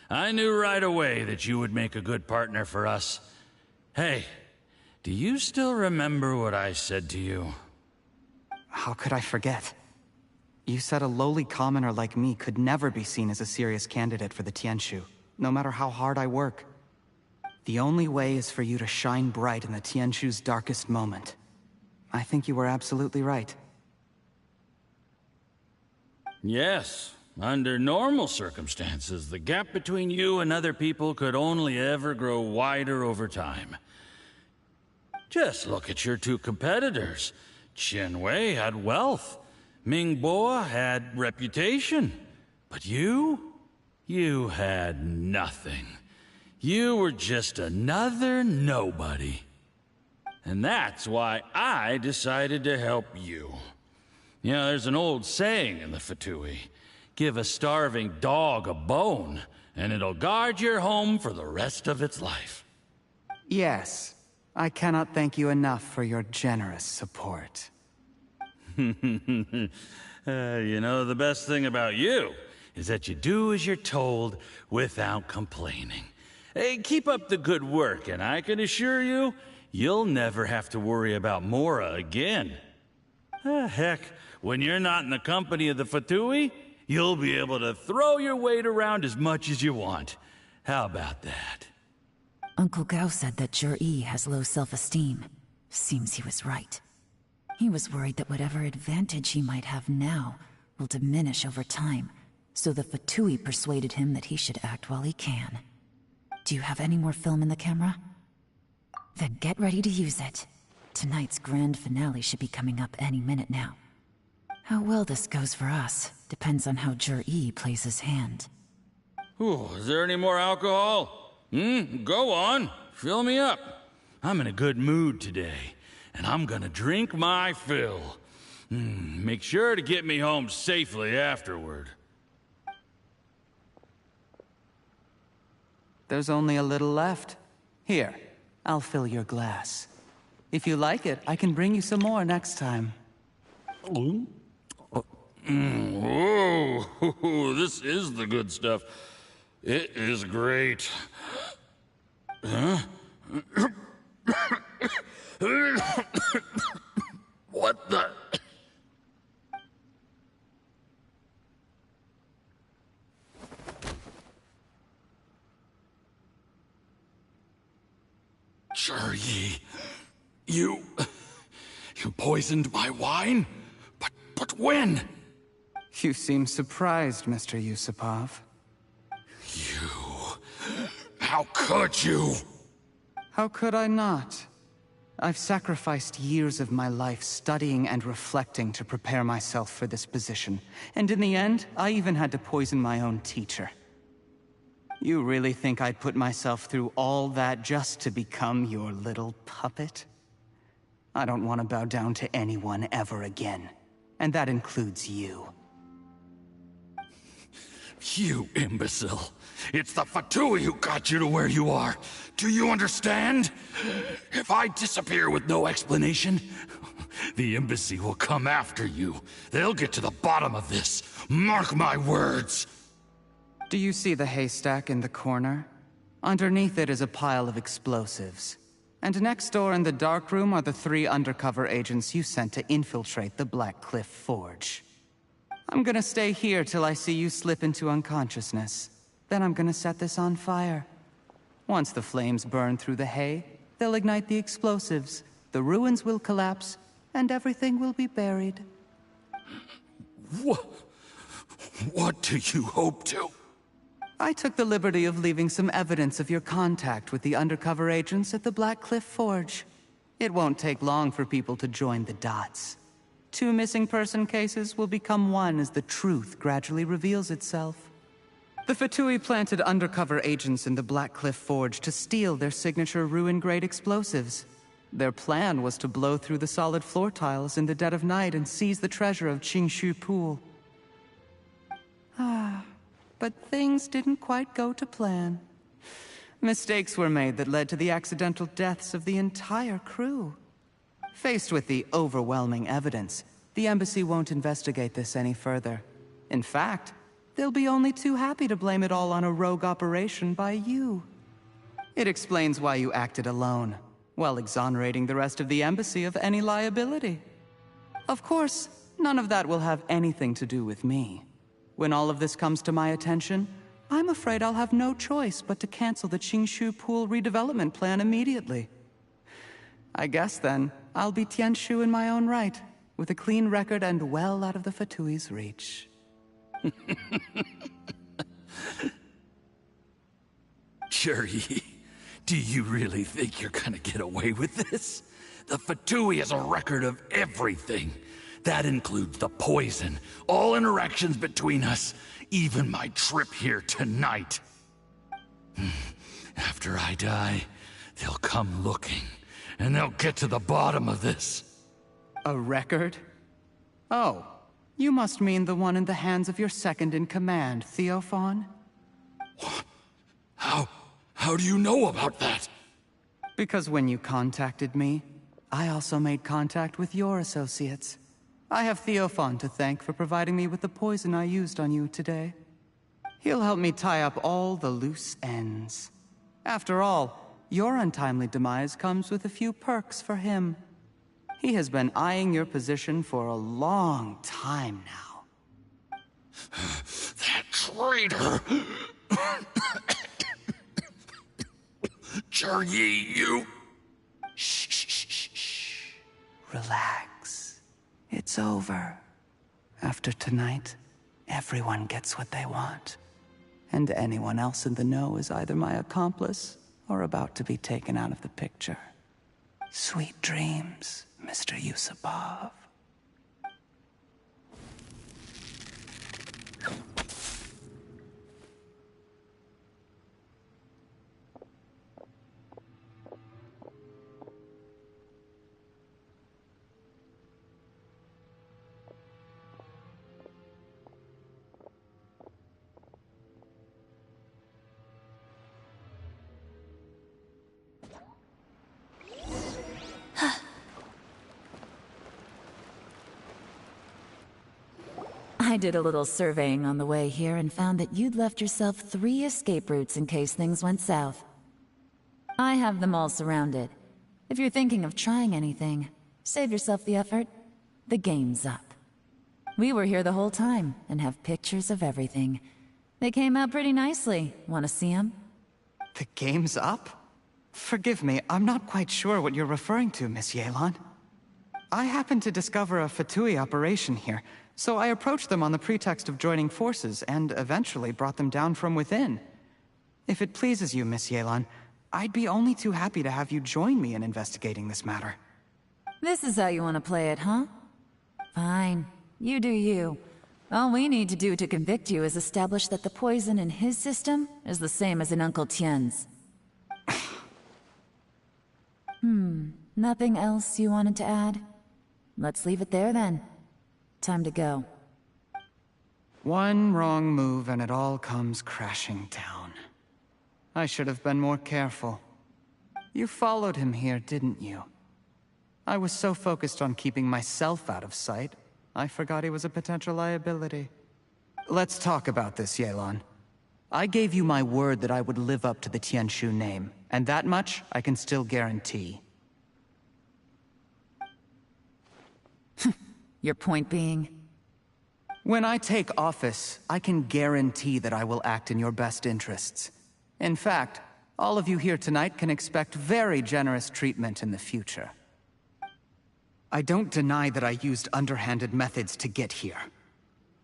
[SPEAKER 18] I knew right away that you would make a good partner for us. Hey, do you still remember what I said to you?
[SPEAKER 8] How could I forget? You said a lowly commoner like me could never be seen as a serious candidate for the Tianshu, no matter how hard I work. The only way is for you to shine bright in the Tianshu's darkest moment. I think you were absolutely right.
[SPEAKER 18] Yes. Under normal circumstances, the gap between you and other people could only ever grow wider over time. Just look at your two competitors. Qianwei had wealth. Mingbo had reputation. But you had nothing. You were just another nobody. And that's why I decided to help you. You know, there's an old saying in the Fatui. Give a starving dog a bone, and it'll guard your home for the rest of its life.
[SPEAKER 8] Yes. I cannot thank you enough for your generous support.
[SPEAKER 18] You know, the best thing about you is that you do as you're told without complaining. Hey, keep up the good work, and I can assure you, you'll never have to worry about Mora again. Heck, when you're not in the company of the Fatui, you'll be able to throw your weight around as much as you want. How about that?
[SPEAKER 4] Uncle Gao said that Zhi has low self-esteem. Seems he was right. He was worried that whatever advantage he might have now will diminish over time, so the Fatui persuaded him that he should act while he can. Do you have any more film in the camera? Then get ready to use it. Tonight's grand finale should be coming up any minute now. How well this goes for us depends on how Zhi plays his hand.
[SPEAKER 18] Ooh, is there any more alcohol? Go on. Fill me up. I'm in a good mood today, and I'm gonna drink my fill. Make sure to get me home safely afterward.
[SPEAKER 8] There's only a little left. Here, I'll fill your glass. If you like it, I can bring you some more next time.
[SPEAKER 18] Whoa, this is the good stuff. It is great. Huh? What the? Zhi, you poisoned my wine? But when?
[SPEAKER 8] You seem surprised, Mr. Yusupov.
[SPEAKER 18] How could you?
[SPEAKER 8] How could I not? I've sacrificed years of my life studying and reflecting to prepare myself for this position. And in the end, I even had to poison my own teacher. You really think I'd put myself through all that just to become your little puppet? I don't want to bow down to anyone ever again. And that includes you.
[SPEAKER 18] You imbecile. It's the Fatui who got you to where you are. Do you understand? If I disappear with no explanation, the embassy will come after you. They'll get to the bottom of this. Mark my words.
[SPEAKER 8] Do you see the haystack in the corner? Underneath it is a pile of explosives. And next door in the dark room are the 3 undercover agents you sent to infiltrate the Black Cliff Forge. I'm gonna stay here till I see you slip into unconsciousness. Then I'm gonna set this on fire. Once the flames burn through the hay, they'll ignite the explosives, the ruins will collapse, and everything will be buried.
[SPEAKER 18] What do you hope to?
[SPEAKER 8] I took the liberty of leaving some evidence of your contact with the undercover agents at the Black Cliff Forge. It won't take long for people to join the dots. 2 missing person cases will become one as the truth gradually reveals itself. The Fatui planted undercover agents in the Black Cliff Forge to steal their signature ruin-grade explosives. Their plan was to blow through the solid floor tiles in the dead of night and seize the treasure of Qingshu Pool. But things didn't quite go to plan. Mistakes were made that led to the accidental deaths of the entire crew. Faced with the overwhelming evidence, the embassy won't investigate this any further. In fact, they'll be only too happy to blame it all on a rogue operation by you. It explains why you acted alone, while exonerating the rest of the embassy of any liability. Of course, none of that will have anything to do with me. When all of this comes to my attention, I'm afraid I'll have no choice but to cancel the Qingshu Pool redevelopment plan immediately. I guess then, I'll be Tianshu in my own right, with a clean record and well out of the Fatui's reach.
[SPEAKER 18] Juri, do you really think you're gonna get away with this? The Fatui has a record of everything. That includes the poison, all interactions between us, even my trip here tonight. After I die, they'll come looking, and they'll get to the bottom of this.
[SPEAKER 8] A record? Oh, you must mean the one in the hands of your second-in-command, Theophan?
[SPEAKER 18] What? How do you know about that?
[SPEAKER 8] Because when you contacted me, I also made contact with your associates. I have Theophan to thank for providing me with the poison I used on you today. He'll help me tie up all the loose ends. After all, your untimely demise comes with a few perks for him. He has been eyeing your position for a long time now.
[SPEAKER 18] That traitor! Juri, you...
[SPEAKER 8] Shh. Relax. It's over. After tonight, everyone gets what they want. And anyone else in the know is either my accomplice or about to be taken out of the picture. Sweet dreams, Mr. Yusupov.
[SPEAKER 4] I did a little surveying on the way here and found that you'd left yourself 3 escape routes in case things went south. I have them all surrounded. If you're thinking of trying anything, save yourself the effort. The game's up. We were here the whole time and have pictures of everything. They came out pretty nicely. Want to see them?
[SPEAKER 8] The game's up? Forgive me, I'm not quite sure what you're referring to, Miss Yelan. I happened to discover a Fatui operation here, so I approached them on the pretext of joining forces and eventually brought them down from within. If it pleases you, Miss Yelan, I'd be only too happy to have you join me in investigating this matter.
[SPEAKER 4] This is how you want to play it, huh? Fine. You do you. All we need to do to convict you is establish that the poison in his system is the same as in Uncle Tien's. Nothing else you wanted to add? Let's leave it there then. Time to go.
[SPEAKER 8] One wrong move and it all comes crashing down. I should have been more careful. You followed him here, didn't you? I was so focused on keeping myself out of sight, I forgot he was a potential liability. Let's talk about this, Yelan. I gave you my word that I would live up to the Tianshu name, and that much I can still guarantee.
[SPEAKER 4] Your point being?
[SPEAKER 8] When I take office, I can guarantee that I will act in your best interests. In fact, all of you here tonight can expect very generous treatment in the future. I don't deny that I used underhanded methods to get here.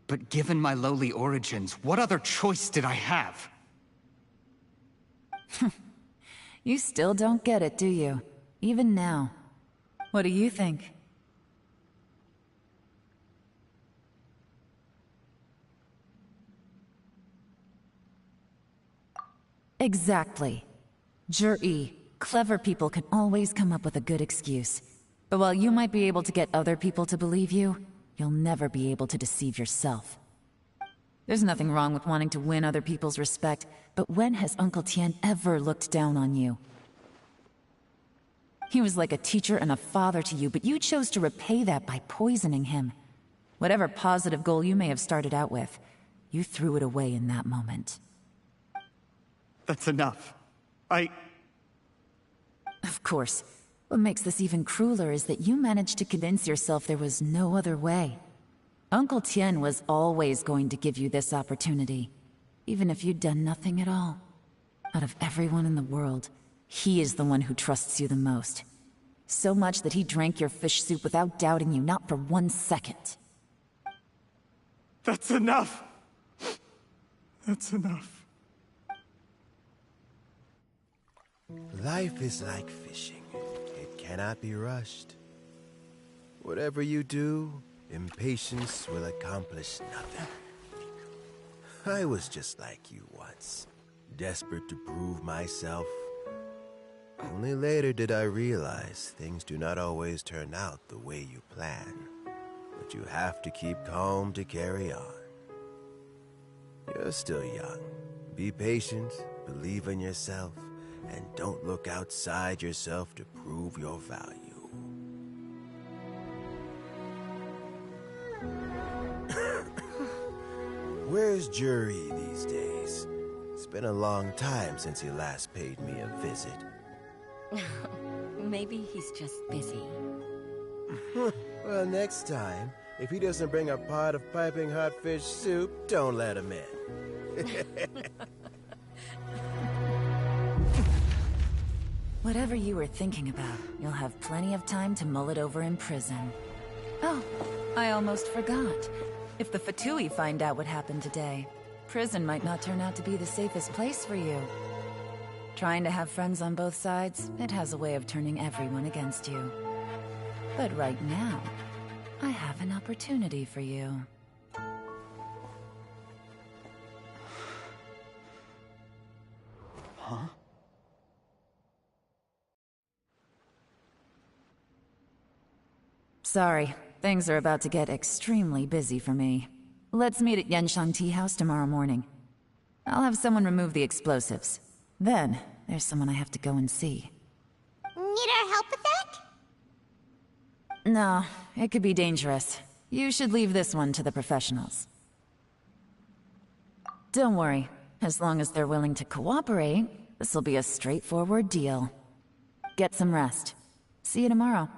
[SPEAKER 8] But given my lowly origins, what other choice did I have?
[SPEAKER 4] You still don't get it, do you? Even now. What do you think? Exactly. Juri, clever people can always come up with a good excuse. But while you might be able to get other people to believe you, you'll never be able to deceive yourself. There's nothing wrong with wanting to win other people's respect, but when has Uncle Tien ever looked down on you? He was like a teacher and a father to you, but you chose to repay that by poisoning him. Whatever positive goal you may have started out with, you threw it away in that moment.
[SPEAKER 8] That's enough.
[SPEAKER 4] Of course. What makes this even crueler is that you managed to convince yourself there was no other way. Uncle Tien was always going to give you this opportunity, even if you'd done nothing at all. Out of everyone in the world, he is the one who trusts you the most. So much that he drank your fish soup without doubting you, not for 1 second.
[SPEAKER 19] That's enough! That's enough.
[SPEAKER 3] Life is like fishing. It cannot be rushed. Whatever you do, impatience will accomplish nothing. I was just like you once, desperate to prove myself. Only later did I realize things do not always turn out the way you plan. But you have to keep calm to carry on. You're still young. Be patient, believe in yourself, and don't look outside yourself to prove your value. Where's Jury these days? It's been a long time since he last paid me a visit.
[SPEAKER 1] Maybe he's just busy.
[SPEAKER 3] Well, next time, if he doesn't bring a pot of piping hot fish soup, don't let him in.
[SPEAKER 4] Whatever you were thinking about, you'll have plenty of time to mull it over in prison. Oh, I almost forgot. If the Fatui find out what happened today, prison might not turn out to be the safest place for you. Trying to have friends on both sides, it has a way of turning everyone against you. But right now, I have an opportunity for you.
[SPEAKER 19] Huh?
[SPEAKER 4] Sorry, things are about to get extremely busy for me. Let's meet at Yanshang Tea House tomorrow morning. I'll have someone remove the explosives. Then, there's someone I have to go and see.
[SPEAKER 2] Need our help with that?
[SPEAKER 4] No, it could be dangerous. You should leave this one to the professionals. Don't worry. As long as they're willing to cooperate, this'll be a straightforward deal. Get some rest. See you tomorrow.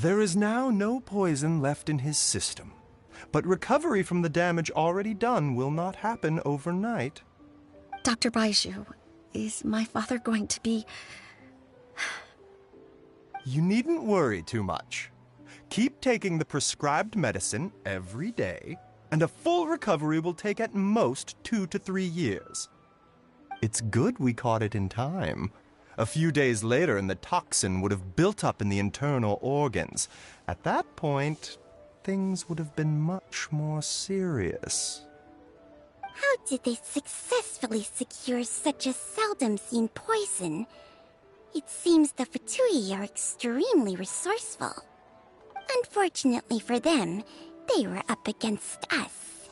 [SPEAKER 20] There is now no poison left in his system, but recovery from the damage already done will not happen overnight.
[SPEAKER 1] Dr. Baizhu, is my father going to be...
[SPEAKER 20] You needn't worry too much. Keep taking the prescribed medicine every day, and a full recovery will take at most 2 to 3 years. It's good we caught it in time. A few days later, and the toxin would have built up in the internal organs. At that point, things would have been much more serious.
[SPEAKER 2] How did they successfully secure such a seldom-seen poison? It seems the Fatui are extremely resourceful. Unfortunately for them, they were up against us.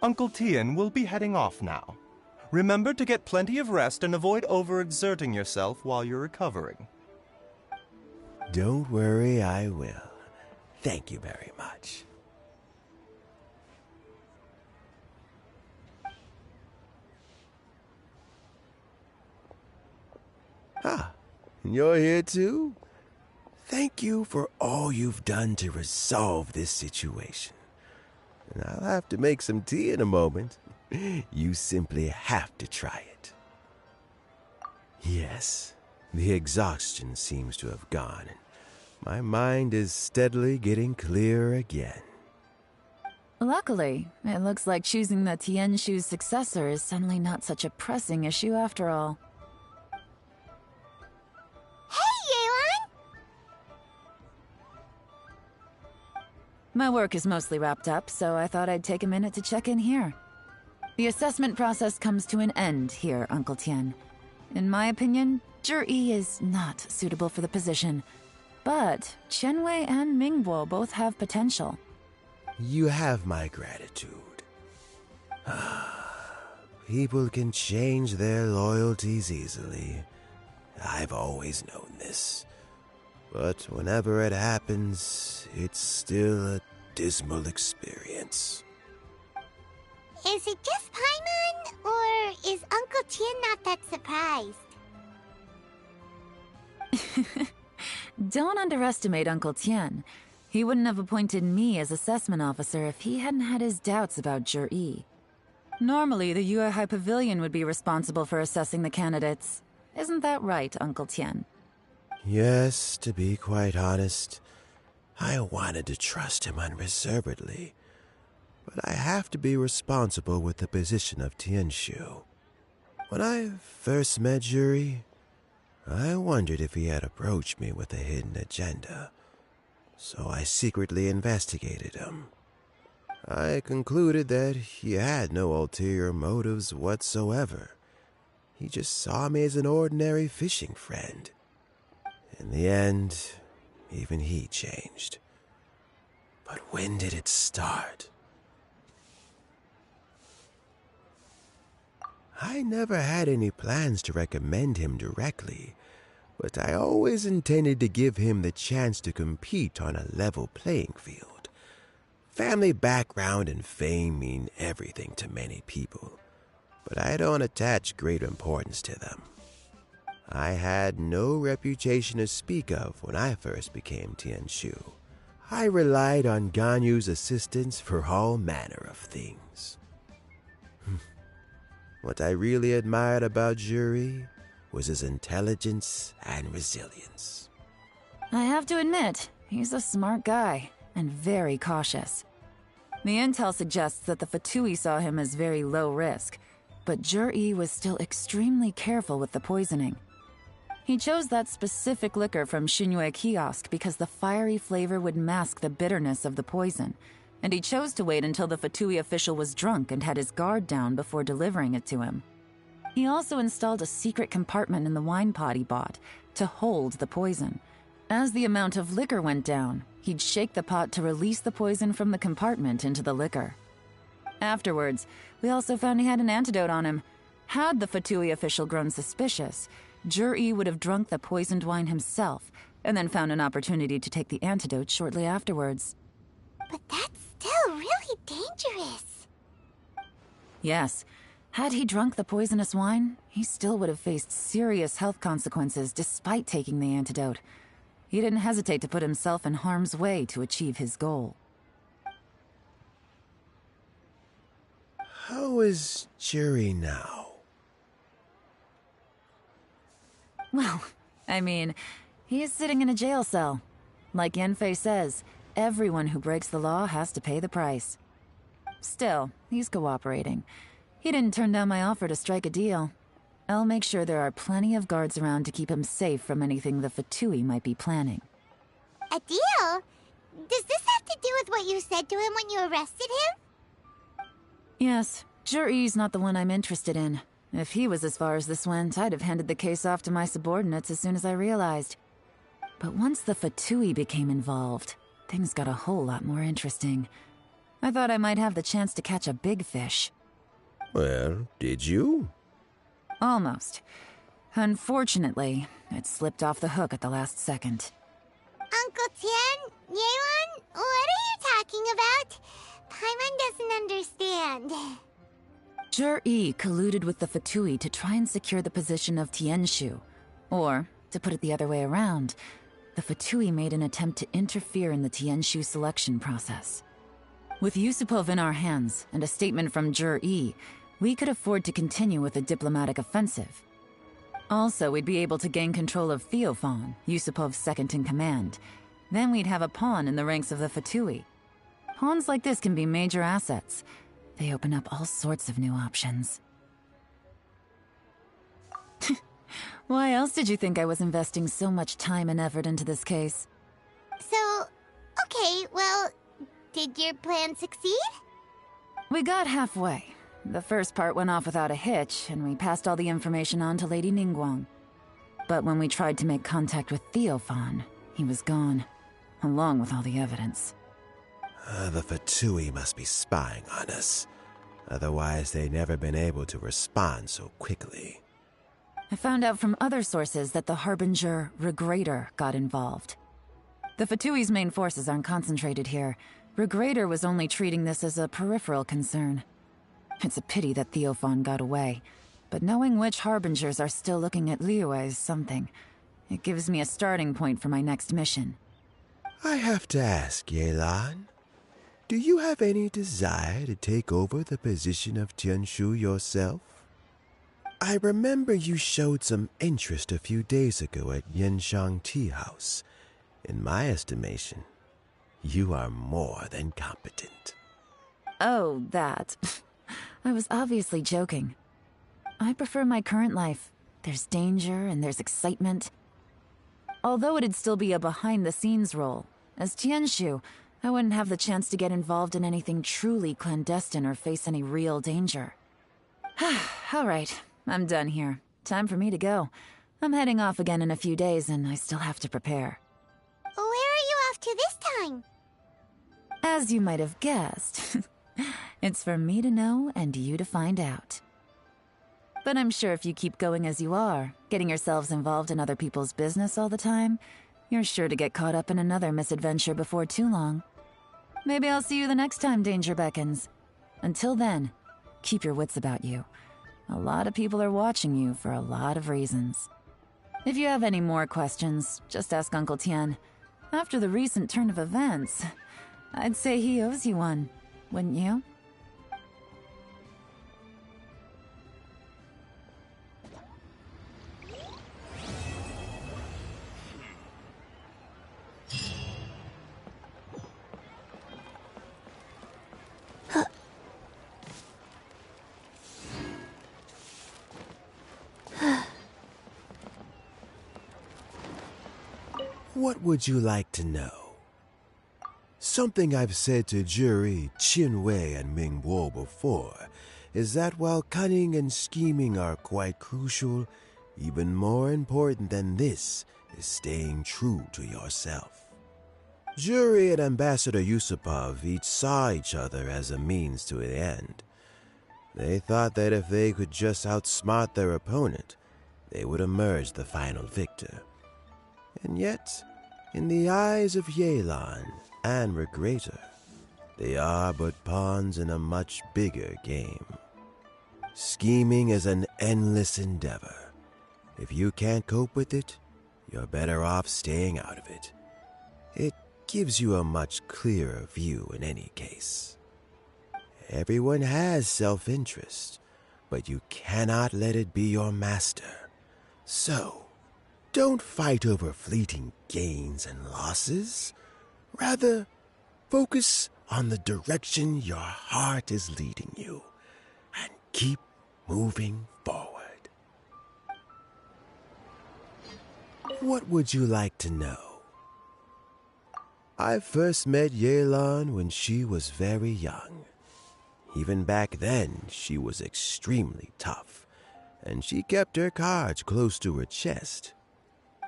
[SPEAKER 20] Uncle Tien will be heading off now. Remember to get plenty of rest and avoid overexerting yourself while you're recovering.
[SPEAKER 3] Don't worry, I will. Thank you very much. Ah, you're here too? Thank you for all you've done to resolve this situation. And I'll have to make some tea in a moment. You simply have to try it. Yes, the exhaustion seems to have gone, and my mind is steadily getting clearer again.
[SPEAKER 4] Luckily, it looks like choosing the Tianshu's successor is suddenly not such a pressing issue after all. My work is mostly wrapped up, so I thought I'd take a minute to check in here. The assessment process comes to an end here, Uncle Tien. In my opinion, Zhi is not suitable for the position, but Qianwei and Mingbo both have potential.
[SPEAKER 3] You have my gratitude. People can change their loyalties easily. I've always known this. But whenever it happens, it's still a dismal experience.
[SPEAKER 2] Is it just Paimon, or is Uncle Tien not that surprised?
[SPEAKER 4] Don't underestimate Uncle Tien. He wouldn't have appointed me as assessment officer if he hadn't had his doubts about Zhi. Normally, the Yuehai Pavilion would be responsible for assessing the candidates. Isn't that right, Uncle Tien?
[SPEAKER 3] Yes, to be quite honest, I wanted to trust him unreservedly. But I have to be responsible with the position of Tianshu. When I first met Zhi, I wondered if he had approached me with a hidden agenda. So I secretly investigated him. I concluded that he had no ulterior motives whatsoever. He just saw me as an ordinary fishing friend. In the end, even he changed. But when did it start? I never had any plans to recommend him directly, but I always intended to give him the chance to compete on a level playing field. Family background and fame mean everything to many people, but I don't attach great importance to them. I had no reputation to speak of when I first became Tianshu. I relied on Ganyu's assistance for all manner of things. What I really admired about Zhi was his intelligence and resilience.
[SPEAKER 4] I have to admit, he's a smart guy, and very cautious. The intel suggests that the Fatui saw him as very low risk, but Zhi was still extremely careful with the poisoning. He chose that specific liquor from Xinyue Kiosk because the fiery flavor would mask the bitterness of the poison, and he chose to wait until the Fatui official was drunk and had his guard down before delivering it to him. He also installed a secret compartment in the wine pot he bought to hold the poison. As the amount of liquor went down, he'd shake the pot to release the poison from the compartment into the liquor. Afterwards, we also found he had an antidote on him. Had the Fatui official grown suspicious, Zhi would have drunk the poisoned wine himself, and then found an opportunity to take the antidote shortly afterwards.
[SPEAKER 2] But that's still really dangerous.
[SPEAKER 4] Yes. Had he drunk the poisonous wine, he still would have faced serious health consequences despite taking the antidote. He didn't hesitate to put himself in harm's way to achieve his goal.
[SPEAKER 3] How is Zhi now?
[SPEAKER 4] Well, I mean, he is sitting in a jail cell. Like Yanfei says, everyone who breaks the law has to pay the price. Still, he's cooperating. He didn't turn down my offer to strike a deal. I'll make sure there are plenty of guards around to keep him safe from anything the Fatui might be planning.
[SPEAKER 2] A deal? Does this have to do with what you said to him when you arrested him?
[SPEAKER 4] Yes, Zhiyi's not the one I'm interested in. If he was as far as this went, I'd have handed the case off to my subordinates as soon as I realized. But once the Fatui became involved, things got a whole lot more interesting. I thought I might have the chance to catch a big fish.
[SPEAKER 3] Well, did you?
[SPEAKER 4] Almost. Unfortunately, it slipped off the hook at the last second.
[SPEAKER 2] Uncle Tian, Yelan, what are you talking about? Paimon doesn't understand.
[SPEAKER 4] Zhiyi colluded with the Fatui to try and secure the position of Tianshu. Or, to put it the other way around, the Fatui made an attempt to interfere in the Tianshu selection process. With Yusupov in our hands and a statement from Zhiyi, we could afford to continue with a diplomatic offensive. Also, we'd be able to gain control of Theophan, Yusupov's second-in-command. Then we'd have a pawn in the ranks of the Fatui. Pawns like this can be major assets. They open up all sorts of new options. Why else did you think I was investing so much time and effort into this case?
[SPEAKER 2] So, okay, well, did your plan succeed?
[SPEAKER 4] We got halfway. The first part went off without a hitch, and we passed all the information on to Lady Ningguang. But when we tried to make contact with Theophan, he was gone, along with all the evidence.
[SPEAKER 3] The Fatui must be spying on us. Otherwise, they'd never been able to respond so quickly.
[SPEAKER 4] I found out from other sources that the Harbinger Regrator got involved. The Fatui's main forces aren't concentrated here. Regrator was only treating this as a peripheral concern. It's a pity that Theophan got away, but knowing which Harbingers are still looking at Liyue is something. It gives me a starting point for my next mission.
[SPEAKER 3] I have to ask, Yelan, do you have any desire to take over the position of Tianshu yourself? I remember you showed some interest a few days ago at Yanshang Tea House. In my estimation, you are more than competent.
[SPEAKER 4] Oh, that. I was obviously joking. I prefer my current life. There's danger and there's excitement. Although it'd still be a behind-the-scenes role, as Tianshu, I wouldn't have the chance to get involved in anything truly clandestine or face any real danger. All right, I'm done here. Time for me to go. I'm heading off again in a few days, and I still have to prepare.
[SPEAKER 2] Where are you off to this time?
[SPEAKER 4] As you might have guessed, it's for me to know and you to find out. But I'm sure if you keep going as you are, getting yourselves involved in other people's business all the time, you're sure to get caught up in another misadventure before too long. Maybe I'll see you the next time danger beckons. Until then, keep your wits about you. A lot of people are watching you for a lot of reasons. If you have any more questions, just ask Uncle Tian. After the recent turn of events, I'd say he owes you one, wouldn't you?
[SPEAKER 3] What would you like to know? Something I've said to Zhiyi, Qinwei, and Mingbo before is that while cunning and scheming are quite crucial, even more important than this is staying true to yourself. Zhiyi and Ambassador Yusupov each saw each other as a means to an end. They thought that if they could just outsmart their opponent, they would emerge the final victor. And yet, in the eyes of Yelan and Regrator, they are but pawns in a much bigger game. Scheming is an endless endeavor. If you can't cope with it, you're better off staying out of it. It gives you a much clearer view in any case. Everyone has self-interest, but you cannot let it be your master. So, Don't fight over fleeting gains and losses. Rather, focus on the direction your heart is leading you and keep moving forward. What would you like to know? I first met Yelan when she was very young. Even back then, she was extremely tough, and she kept her cards close to her chest.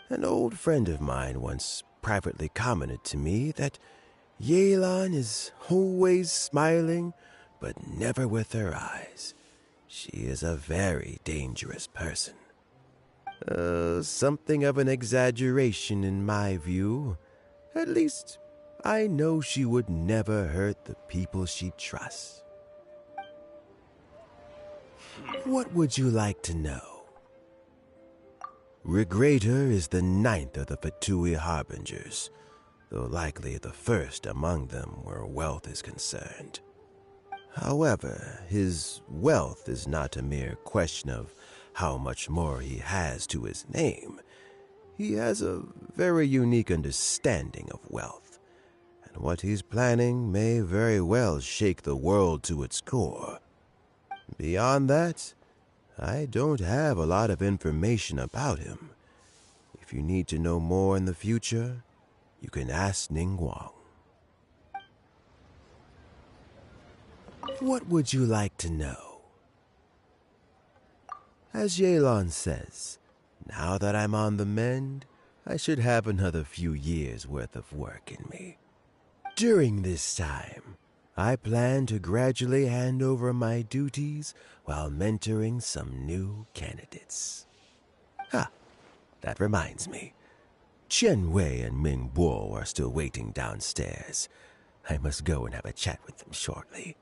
[SPEAKER 3] An old friend of mine once privately commented to me that Yelan is always smiling, but never with her eyes. She is a very dangerous person. Something of an exaggeration in my view. At least, I know she would never hurt the people she trusts. What would you like to know? Regrator is the 9th of the Fatui Harbingers, though likely the first among them where wealth is concerned. However, his wealth is not a mere question of how much more he has to his name. He has a very unique understanding of wealth, and what he's planning may very well shake the world to its core. Beyond that, I don't have a lot of information about him. If you need to know more in the future, you can ask Ningguang. What would you like to know? As Yelan says, now that I'm on the mend, I should have another few years' worth of work in me. During this time, I plan to gradually hand over my duties while mentoring some new candidates. That reminds me. Chen Wei and Ming Bo are still waiting downstairs. I must go and have a chat with them shortly.